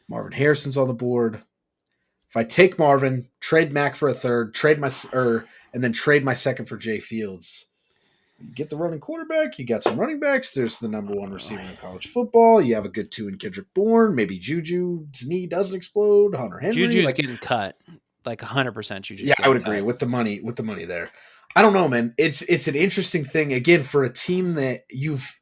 Marvin Harrison's on the board. If I take Marvin, trade Mac for a third, and then trade my second for Jay Fields, you get the running quarterback. You got some running backs. There's the number 1 receiver in college football. You have a good 2 in Kendrick Bourne. Maybe Juju's knee doesn't explode. Hunter Henry, Juju's like getting cut. Like 100% Juju's yeah, I getting would agree cut. with the money. With the money there, I don't know, man. It's an interesting thing again for a team that you've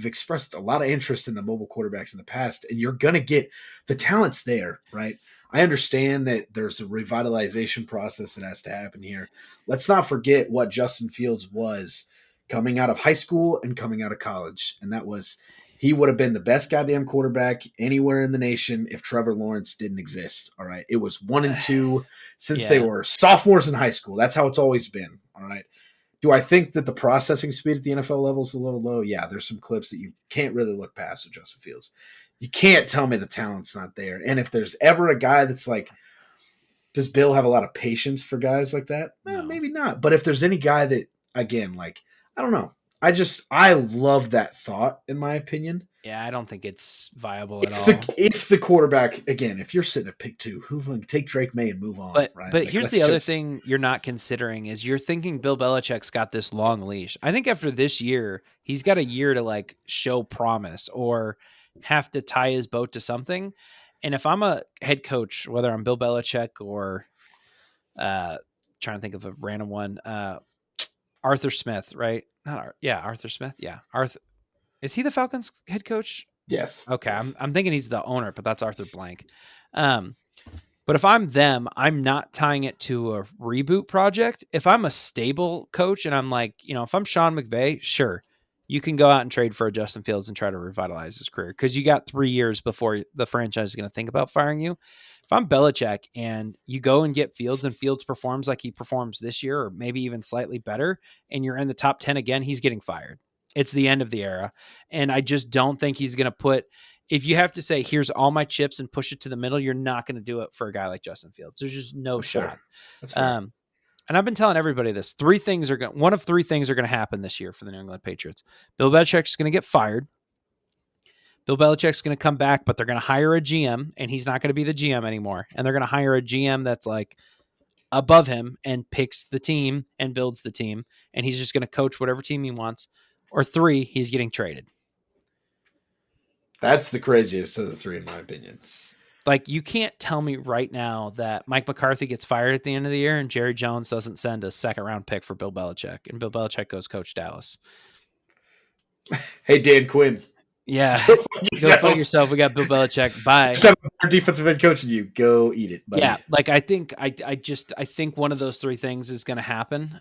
expressed a lot of interest in the mobile quarterbacks in the past, and you're gonna get the talent's there, right? I understand that there's a revitalization process that has to happen here. Let's not forget what Justin Fields was coming out of high school and coming out of college, and that was he would have been the best goddamn quarterback anywhere in the nation if Trevor Lawrence didn't exist. All right, it was 1 and 2 since they Yeah. were sophomores in high school. That's how it's always been. All right. Do I think that the processing speed at the NFL level is a little low? Yeah, there's some clips that you can't really look past with Justin Fields. You can't tell me the talent's not there. And if there's ever a guy that's like, does Bill have a lot of patience for guys like that? No. Maybe not. But if there's any guy that, again, like, I don't know. I love that thought, in my opinion. Yeah, I don't think it's viable at If all. the quarterback, again, if you're sitting at pick 2, who can take Drake May and move on, right? But Like, here's let's the other just thing you're not considering is you're thinking Bill Belichick's got this long leash. I think after this year, he's got a year to like show promise or have to tie his boat to something. And if I'm a head coach, whether I'm Bill Belichick or uh trying to think of a random one, Arthur Smith, right? Not yeah, Arthur Smith. Yeah. Arthur is he the Falcons head coach? yes, Okay, yes. I'm thinking he's the owner, but that's Arthur Blank. Um, but if I'm them, I'm not tying it to a reboot project. If I'm a stable coach and I'm like, if I'm Sean McVay, sure, you can go out and trade for a Justin Fields and try to revitalize his career because you got 3 years before the franchise is going to think about firing you. If I'm Belichick and you go and get Fields and Fields performs like he performs this year or maybe even slightly better and you're in the top 10 again, he's getting fired. It's the end of the era. And I just don't think he's going to put if you have to say, here's all my chips and push it to the middle, you're not going to do it for a guy like Justin Fields. There's just no That's fair. shot. That's fair. And I've been telling everybody this: one of three things are going to happen this year for the New England Patriots. Bill Belichick's going to get fired. Bill Belichick's going to come back, but they're going to hire a GM, and he's not going to be the GM anymore. And they're going to hire a GM that's like above him and picks the team and builds the team, and he's just going to coach whatever team he wants. Or 3, he's getting traded. That's the craziest of the 3, in my opinion. Like, you can't tell me right now that Mike McCarthy gets fired at the end of the year and Jerry Jones doesn't send a second-round pick for Bill Belichick, and Bill Belichick goes coach Dallas. Hey, Dan Quinn. Yeah, Go fuck yourself. We got Bill Belichick. Bye. Just have a better defensive head coach than you. Go eat it, buddy. Yeah, like I think I think one of those 3 things is going to happen.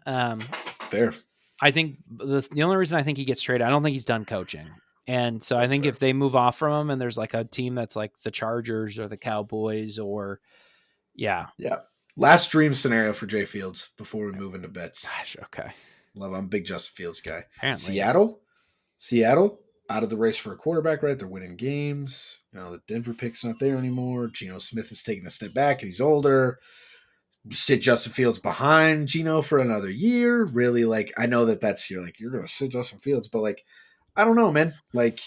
Fair. I think the only reason I think he gets traded, I don't think he's done coaching. And so I think fair. if they move off from him and there's like a team that's like the Chargers or the Cowboys or yeah. Last dream scenario for Jay Fields before we move into bets. Gosh, okay. I'm a big Justin Fields guy. Apparently. Seattle out of the race for a quarterback, right? They're winning games. The Denver pick's not there anymore. Geno Smith is taking a step back and he's older. Sit Justin Fields behind Geno for another year. Really, like, I know that's you're going to sit Justin Fields, but like, I don't know, man. Like,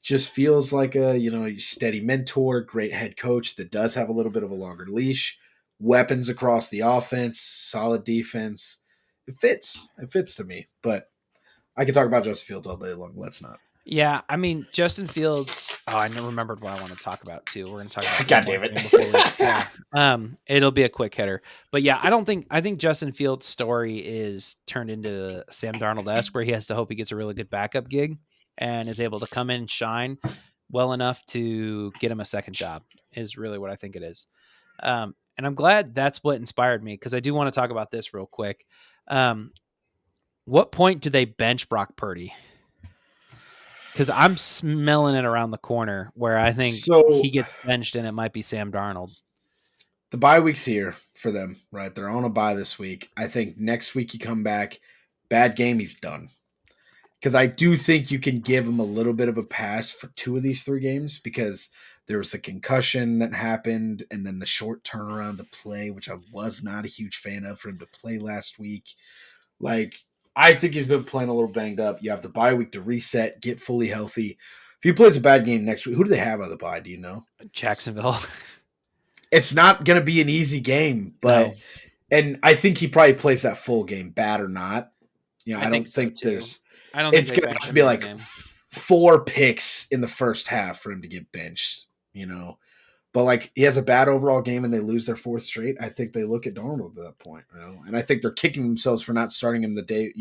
Just feels like a steady mentor, great head coach that does have a little bit of a longer leash, weapons across the offense, solid defense. It fits. It fits to me. But I could talk about Justin Fields all day long. Let's not. Yeah, I mean, Justin Fields. Oh, I remembered what I want to talk about too. We're going to talk about one God more damn it. thing before we. Yeah, it'll be a quick hitter, but yeah, I think Justin Fields' story is turned into Sam Darnold-esque, where he has to hope he gets a really good backup gig and is able to come in and shine well enough to get him a second job. Is really what I think it is, and I'm glad that's what inspired me because I do want to talk about this real quick. What point do they bench Brock Purdy? Because I'm smelling it around the corner where I think he So gets benched and it might be Sam Darnold. the bye week's here for them, right? They're on a bye this week. I think next week you come back, bad game, he's done. Because I do think you can give him a little bit of a pass for 2 of these 3 games because there was the concussion that happened and then the short turnaround to play, which I was not a huge fan of for him to play last week. Like, I think he's been playing a little banged up. You have the bye week to reset, get fully healthy. If he plays a bad game next week, who do they have on the bye? Do you know? Jacksonville. It's not going to be an easy game, No, but and I think he probably plays that full game, bad or not. I I think don't so think too. there's. I don't think It's they going to bench have to him be every like game. 4 picks in the first half for him to get benched. But like he has a bad overall game and they lose their 4th straight. I think they look at Darnold at that point. And I think they're kicking themselves for not starting him the day,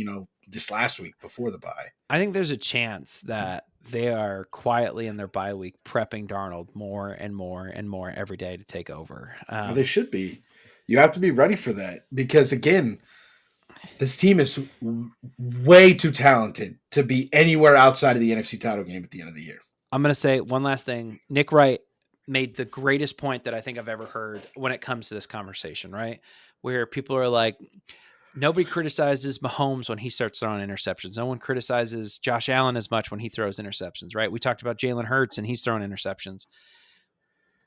this last week before the bye. I think there's a chance that they are quietly in their bye week prepping Darnold more and more and more every day to take over. Well, they should be. You have to be ready for that because again, this team is way too talented to be anywhere outside of the NFC title game at the end of the year. I'm going to say one last thing. Nick Wright made the greatest point that I think I've ever heard when it comes to this conversation, right? Where people are like, nobody criticizes Mahomes when he starts throwing interceptions. No one criticizes Josh Allen as much when he throws interceptions, right? We talked about Jalen Hurts and he's throwing interceptions.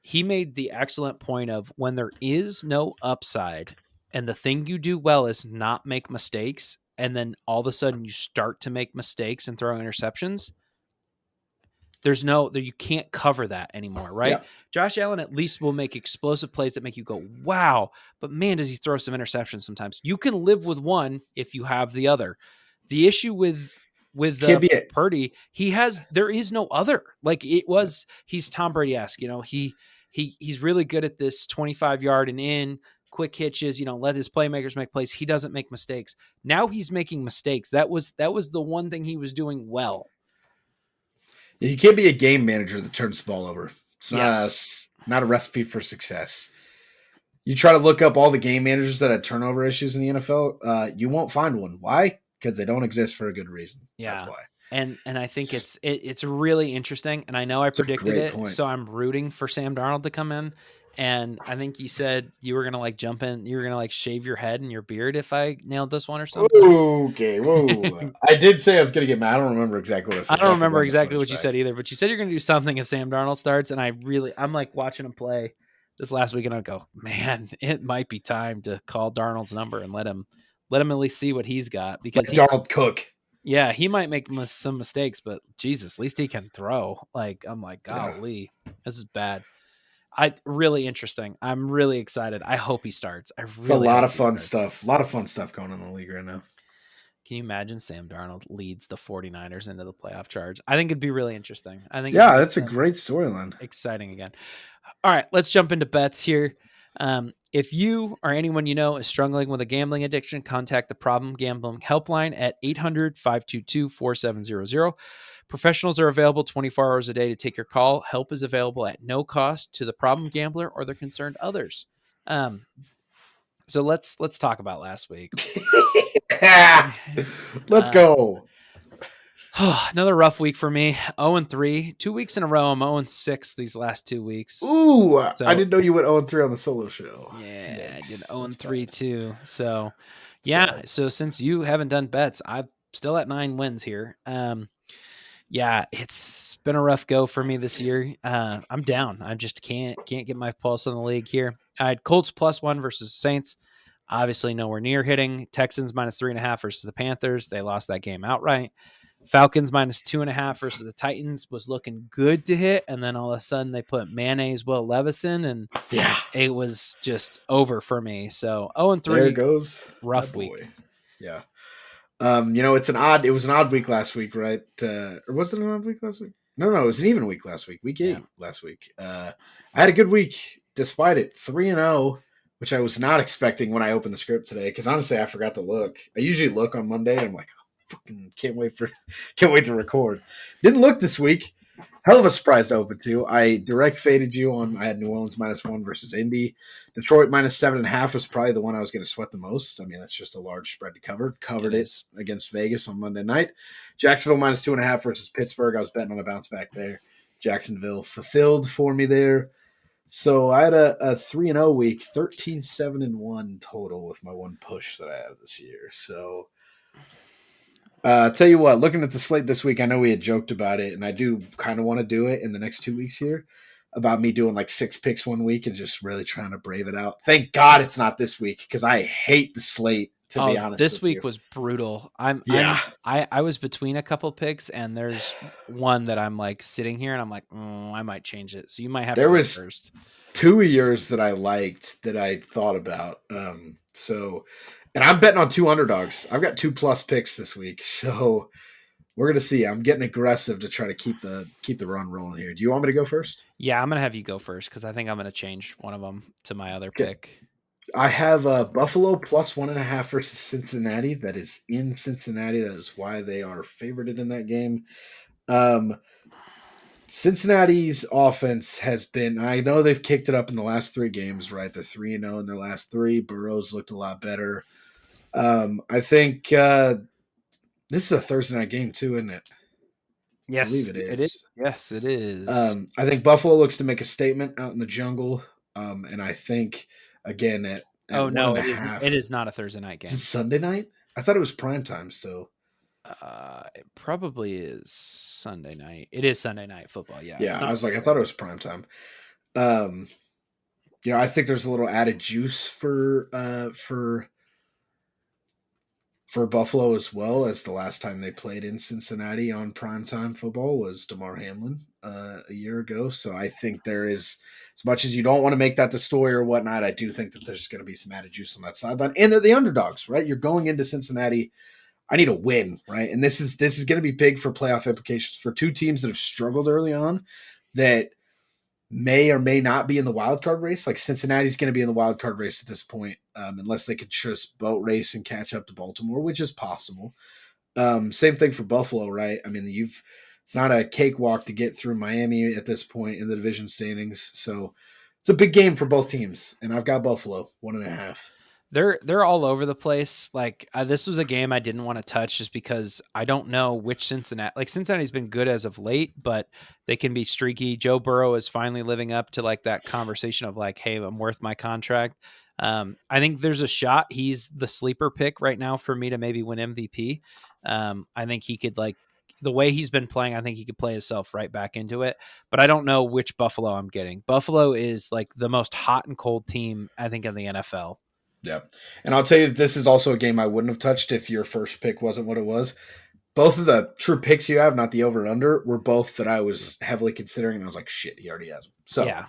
He made the excellent point of when there is no upside and the thing you do well is not make mistakes, and then all of a sudden you start to make mistakes and throw interceptions, you can't cover that anymore, right? Yeah. Josh Allen at least will make explosive plays that make you go, wow, but man, does he throw some interceptions sometimes. You can live with one if you have the other. The issue with Can't be it. Purdy, there is no other. Like he's Tom Brady-esque, he's really good at this 25-yard and in quick hitches, let his playmakers make plays. He doesn't make mistakes. Now he's making mistakes. That was the one thing he was doing well. You can't be a game manager that turns the ball over. It's Yes. not a recipe for success. You try to look up all the game managers that had turnover issues in the NFL, you won't find one. Why? Because they don't exist for a good reason. Yeah. That's why. And I think it's really interesting. And I know I predicted it, point. so I'm rooting for Sam Darnold to come in. And I think you said you were gonna like jump in, you were gonna like shave your head and your beard if I nailed this one or something. Okay, whoa. I did say I was gonna get mad. I don't remember exactly what I said. I don't remember exactly what you said either, but you said you're gonna do something if Sam Darnold starts, and I'm like watching him play this last week, and I go, man, it might be time to call Darnold's number and let him at least see what he's got because Darnold Cook. Yeah, he might make some mistakes, but Jesus, at least he can throw. Like, I'm like, golly, this is bad. Really interesting. I'm really excited. I hope he starts. It's a lot of fun stuff. A lot of fun stuff going on in the league right now. Can you imagine Sam Darnold leads the 49ers into the playoff charge? I think it'd be really interesting. Yeah, that's a great storyline. Exciting again. All right, let's jump into bets here. If you or anyone you know is struggling with a gambling addiction, contact the Problem Gambling Helpline at 800-522-4700. Professionals are available 24 hours a day to take your call. Help is available at no cost to the problem gambler or their concerned others. So let's talk about last week. Let's go. Another rough week for me. 0-3. 2 weeks in a row. I'm 0-6 these last 2 weeks. Ooh, so, I didn't know you went 0-3 on the solo show. Yeah, I did 0-3 too. So, yeah. So since you haven't done bets, I'm still at 9 wins here. Yeah, it's been a rough go for me this year. I'm down. I just can't get my pulse on the league here. I had Colts +1 versus Saints. Obviously nowhere near hitting. Texans -3.5 versus the Panthers. They lost that game outright. Falcons -2.5 versus the Titans was looking good to hit, and then all of a sudden they put mayonnaise Will Levison, and Yeah, it was just over for me. So 0 and there 3, goes my rough week. boy. Yeah. It was an odd week last week, right? Or was it an odd week last week? No, it was an even week last week. Week Yeah. 8 last week. I had a good week despite it. 3-0, which I was not expecting when I opened the script today. Because honestly, I forgot to look. I usually look on Monday. And I'm like, oh, fucking can't wait to record. Didn't look this week. Hell of a surprise to open to. I direct faded you on. I had New Orleans -1 versus Indy. Detroit -7.5 was probably the one I was going to sweat the most. I mean, it's just a large spread to cover. It Covered it is. against Vegas on Monday night. Jacksonville -2.5 versus Pittsburgh. I was betting on a bounce back there. Jacksonville fulfilled for me there. So I had a 3-0 week, 13-7-1 total with my one push that I have this year. So tell you what, looking at the slate this week, I know we had joked about it, and I do kind of want to do it in the next 2 weeks here about me doing like 6 picks one week and just really trying to brave it out. Thank God it's not this week because I hate the slate, to be Oh, honest this with you. week was brutal. Yeah. I was between a couple picks, and there's one that I'm like sitting here and I'm like, I might change it. So you might have to There go was first. 2 of yours that I liked that I thought about. And I'm betting on two underdogs. I've got 2+ picks this week. So we're gonna see. I'm getting aggressive to try to keep the run rolling here. Do you want me to go first? Yeah, I'm gonna have you go first because I think I'm gonna change one of them to my other Okay. pick. I have Buffalo +1.5 versus Cincinnati. That is in Cincinnati. That is why they are favorited in that game. Um, Cincinnati's offense has been. I know they've kicked it up in the last 3 games, right? They're 3-0 in their last 3. Burrow's looked a lot better. I think this is a Thursday night game too, isn't it? I believe Yes, it it is. is. Yes, it is. I think Buffalo looks to make a statement out in the jungle, and I think again at Oh one no, and a it is. It half. is not a Thursday night Is it game. Sunday night? I thought it was prime time still. It probably is Sunday night. It is Sunday night football. Yeah, Yeah, it's I not was like, I Thursday. thought it was prime time. Um, I think there's a little added juice for Buffalo as well, as the last time they played in Cincinnati on primetime football was DeMar Hamlin a year ago. So I think there is, as much as you don't want to make that the story or whatnot, I do think that there's going to be some added juice on that sideline. And they're the underdogs, right? You're going into Cincinnati. I need a win, right? And this is going to be big for playoff implications for two teams that have struggled early on that may or may not be in the wild card race. Like Cincinnati's going to be in the wild card race at this point, unless they could just boat race and catch up to Baltimore, which is possible. Same thing for Buffalo, right? I mean, it's not a cakewalk to get through Miami at this point in the division standings, so it's a big game for both teams. And I've got Buffalo 1.5. They're all over the place. Like this was a game I didn't want to touch just because I don't know which Cincinnati. Like Cincinnati's been good as of late, but they can be streaky. Joe Burrow is finally living up to like that conversation of like, hey, I'm worth my contract. I think there's a shot. He's the sleeper pick right now for me to maybe win MVP. I think he could like the way he's been playing. I think he could play himself right back into it. But I don't know which Buffalo I'm getting. Buffalo is like the most hot and cold team I think in the NFL. Yeah. And I'll tell you, this is also a game I wouldn't have touched if your first pick wasn't what it was. Both of the true picks you have, not the over under, were both that I was heavily considering. And I was like, shit, he already has them. So, Yeah.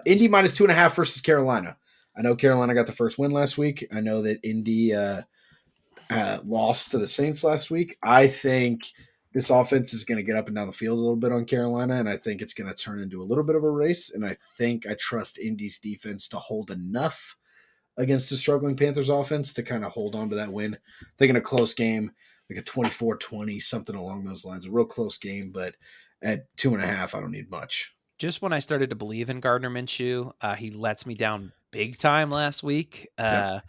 Indy -2.5 versus Carolina. I know Carolina got the first win last week. I know that Indy lost to the Saints last week. I think this offense is going to get up and down the field a little bit on Carolina, and I think it's going to turn into a little bit of a race. And I think I trust Indy's defense to hold enough against the struggling Panthers offense to kind of hold on to that win. Thinking a close game, like a 24-20, something along those lines. A real close game, but at 2.5, I don't need much. Just when I started to believe in Gardner Minshew, he lets me down big time last week. Yep.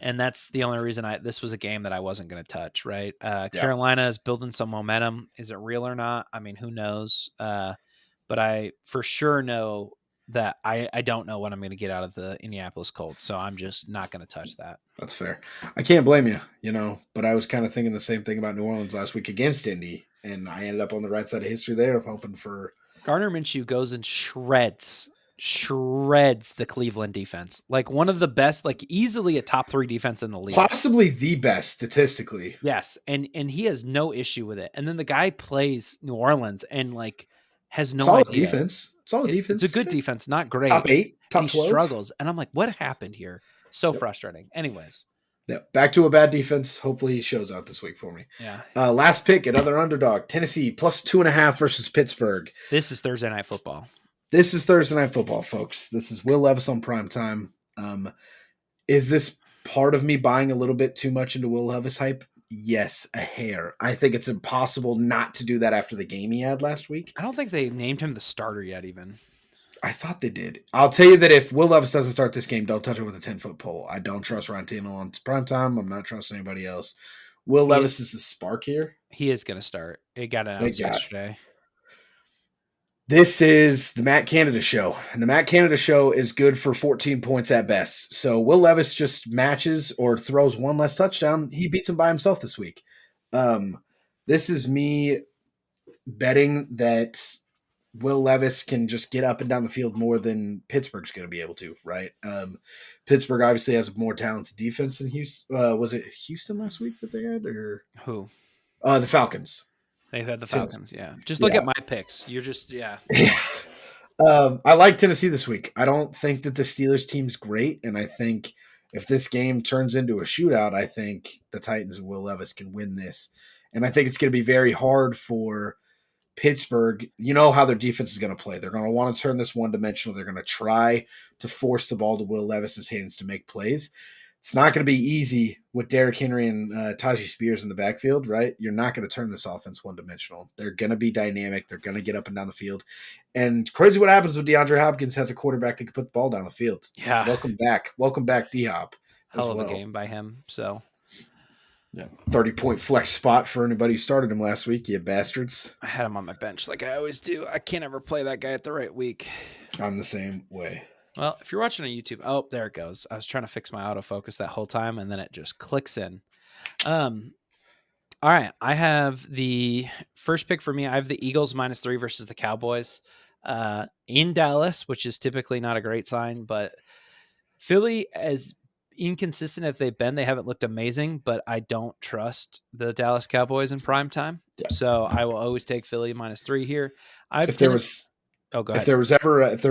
And that's the only reason this was a game that I wasn't going to touch, right? Yeah. Carolina is building some momentum. Is it real or not? I mean, who knows? But I for sure know that I don't know what I'm going to get out of the Indianapolis Colts. So I'm just not going to touch that. That's fair. I can't blame you, but I was kind of thinking the same thing about New Orleans last week against Indy, and I ended up on the right side of history there, hoping for. Gardner Minshew goes and shreds shreds the Cleveland defense. Like one of the best, like easily a top 3 defense in the league. Possibly the best statistically. Yes, and he has no issue with it. And then the guy plays New Orleans and like has no Solid idea. defense. Solid It's a defense. good defense, not great. Top 8, And he top 12. struggles. And I'm like, what happened here? So Yep. frustrating. Anyways, Yeah, back to a bad defense. Hopefully he shows out this week for me. yeah. Last pick, another underdog. Tennessee plus 2.5 versus Pittsburgh. This is Thursday Night Football. This is Thursday Night Football, folks. This is Will Levis on prime time. Is this part of me buying a little bit too much into Will Levis hype? Yes, a hair. I think it's impossible not to do that after the game he had last week. I don't think they named him the starter yet, even. I thought they did. I'll tell you that if Will Levis doesn't start this game, don't touch it with a 10-foot pole. I don't trust Ryan Tannehill on prime time. I'm not trusting anybody else. Will Levis is the spark here. He is going to start. It got announced yesterday. This is the Matt Canada show, and the Matt Canada show is good for 14 points at best. So Will Levis just matches or throws one less touchdown. He beats him by himself this week. This is me betting that Will Levis can just get up and down the field more than Pittsburgh's going to be able to, right? Pittsburgh obviously has a more talented defense than Houston. Was it Houston last week that they had? Or who? The Falcons. They've had the Falcons, yeah. Just look at my picks. You're just, yeah. I like Tennessee this week. I don't think that the Steelers team's great, and I think if this game turns into a shootout, I think the Titans and Will Levis can win this. And I think it's going to be very hard for Pittsburgh. You know how their defense is going to play. They're going to want to turn this one-dimensional. They're going to try to force the ball to Will Levis's hands to make plays. It's not going to be easy with Derrick Henry and Tajee Spears in the backfield, right? You're not going to turn this offense one-dimensional. They're going to be dynamic. They're going to get up and down the field. And crazy what happens when DeAndre Hopkins has a quarterback that can put the ball down the field. Yeah. Welcome back, D-Hop. Hell of a game by him. So, yeah, 30-point flex spot for anybody who started him last week, you bastards. I had him on my bench like I always do. I can't ever play that guy at the right week. I'm the same way. Well, if you're watching on YouTube, oh, there it goes. I was trying to fix my autofocus that whole time, and then it just clicks in. All right, I have the first pick for me. I have the Eagles -3 versus the Cowboys in Dallas, which is typically not a great sign, but Philly, as inconsistent as they've been, they haven't looked amazing, but I don't trust the Dallas Cowboys in prime time. Yeah. So I will always take Philly -3 here. Go ahead. If there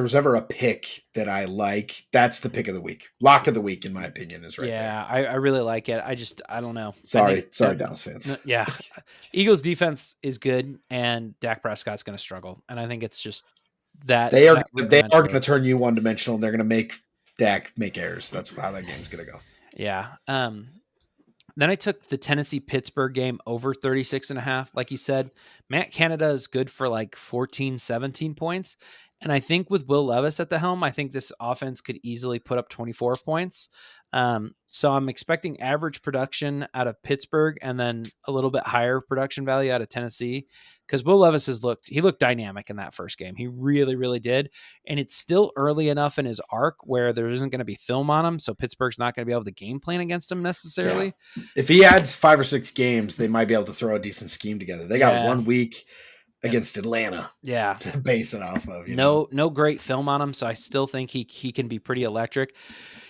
was ever a pick that I like, that's the pick of the week. Lock of the week, in my opinion, is right there. Yeah, I really like it. I don't know. Sorry, Dallas fans. Yeah. Eagles defense is good, and Dak Prescott's going to struggle. And I think it's just that. They are going to turn you one-dimensional, and they're going to make Dak make errors. That's how that game's going to go. Yeah. Then I took the Tennessee-Pittsburgh game over 36.5. Like you said, Matt Canada is good for like 14, 17 points. And I think with Will Levis at the helm, I think this offense could easily put up 24 points. So I'm expecting average production out of Pittsburgh and then a little bit higher production value out of Tennessee, because Will Levis looked dynamic in that first game. He really, really did. And it's still early enough in his arc where there isn't going to be film on him. So Pittsburgh's not going to be able to game plan against him necessarily. Yeah. If he adds 5 or 6 games, they might be able to throw a decent scheme together. They got 1 week against Atlanta, to base it off of. No great film on him, so I still think he can be pretty electric.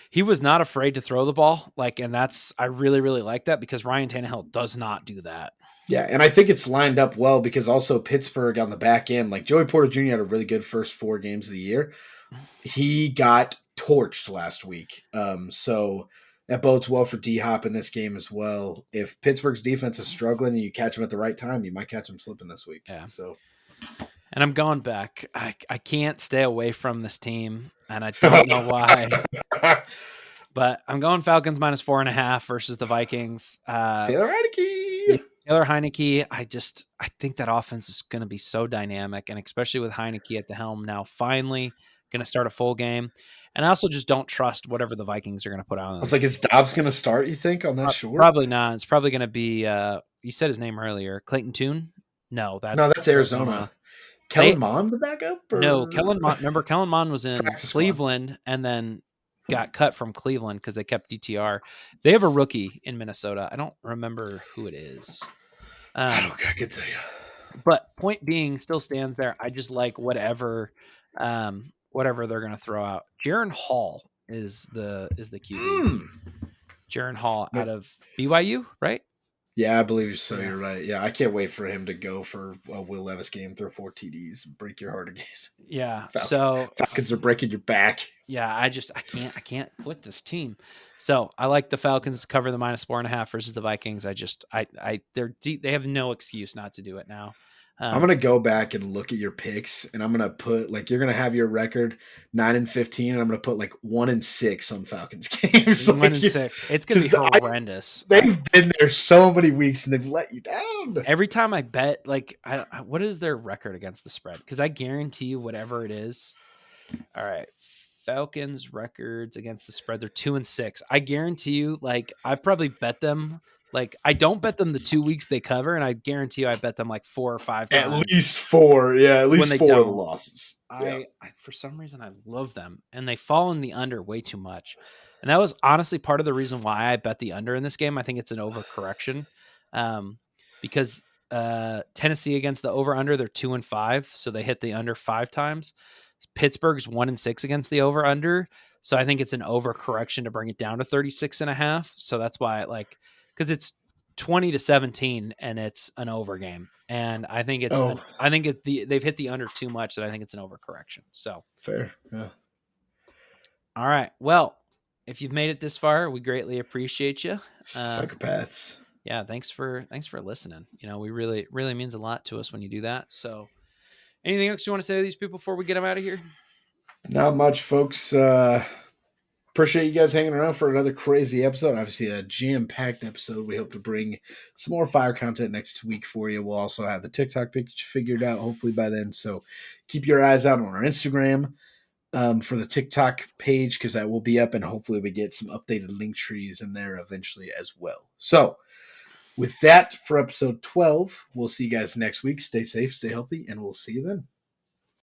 He was not afraid to throw the ball, and I really, really like that, because Ryan Tannehill does not do that. Yeah, and I think it's lined up well because also Pittsburgh on the back end, like Joey Porter Jr. had a really good first 4 games of the year. He got torched last week, so that bodes well for D-Hop in this game as well. If Pittsburgh's defense is struggling and you catch him at the right time, you might catch him slipping this week. Yeah. So, and I'm going back. I can't stay away from this team, and I don't know why. But I'm going Falcons -4.5 versus the Vikings. Taylor Heineke. I think that offense is going to be so dynamic, and especially with Heineke at the helm now, finally going to start a full game. And I also just don't trust whatever the Vikings are going to put out. I was like, is Dobbs going to start, you think, on that short? Probably not. It's probably going to be, you said his name earlier, Clayton Tune? No, that's Arizona. Kellen Mond, the backup? Or? No, Kellen Mond. Remember, Kellen Mond was in Cleveland and then got cut from Cleveland because they kept DTR. They have a rookie in Minnesota. I don't remember who it is. I can tell you. But point being, still stands there. I just like whatever whatever they're going to throw out. Jaron Hall is the QB. Mm. Jaron Hall No, out of BYU, right? yeah, I believe so. Yeah. You're right. Yeah, I can't wait for him to go for a Will Levis game, throw 4 TDs, break your heart again. Yeah. Falcons, So Falcons are breaking your back. yeah, I can't quit this team. So I like the Falcons to cover the -4.5 versus the Vikings. They have no excuse not to do it now. I'm gonna go back and look at your picks, and I'm gonna put like you're gonna have your record 9-15, and I'm gonna put like 1-6 on Falcons games. One Like and six. It's gonna be horrendous. they've been there so many weeks, and they've let you down. Every time I bet, like, what is their record against the spread? Because I guarantee you, whatever it is. All right, Falcons records against the spread. They're 2-6. I guarantee you, like, I probably bet them. Like, I don't bet them the 2 weeks they cover, and I guarantee you, I bet them like 4 or 5 At times least 4, yeah, at when least they 4 of the don't. losses. Yeah. I for some reason I love them, and they fall in the under way too much, and that was honestly part of the reason why I bet the under in this game. I think it's an overcorrection, because Tennessee against the over under they're 2-5, so they hit the under 5 times. Pittsburgh's 1-6 against the over under, so I think it's an overcorrection to bring it down to 36.5. So that's why because it's 20-17 and it's an over game, and I think they've hit the under too much that I think it's an overcorrection. So fair. Yeah. all right, well, if you've made it this far, we greatly appreciate you. Psychopaths. Yeah, thanks for listening. We really means a lot to us when you do that. So anything else you want to say to these people before we get them out of here? Not much, folks. Appreciate you guys hanging around for another crazy episode. Obviously, a jam-packed episode. We hope to bring some more fire content next week for you. We'll also have the TikTok picture figured out hopefully by then. So keep your eyes out on our Instagram for the TikTok page, because that will be up, and hopefully we get some updated link trees in there eventually as well. So with that, for episode 12, we'll see you guys next week. Stay safe, stay healthy, and we'll see you then.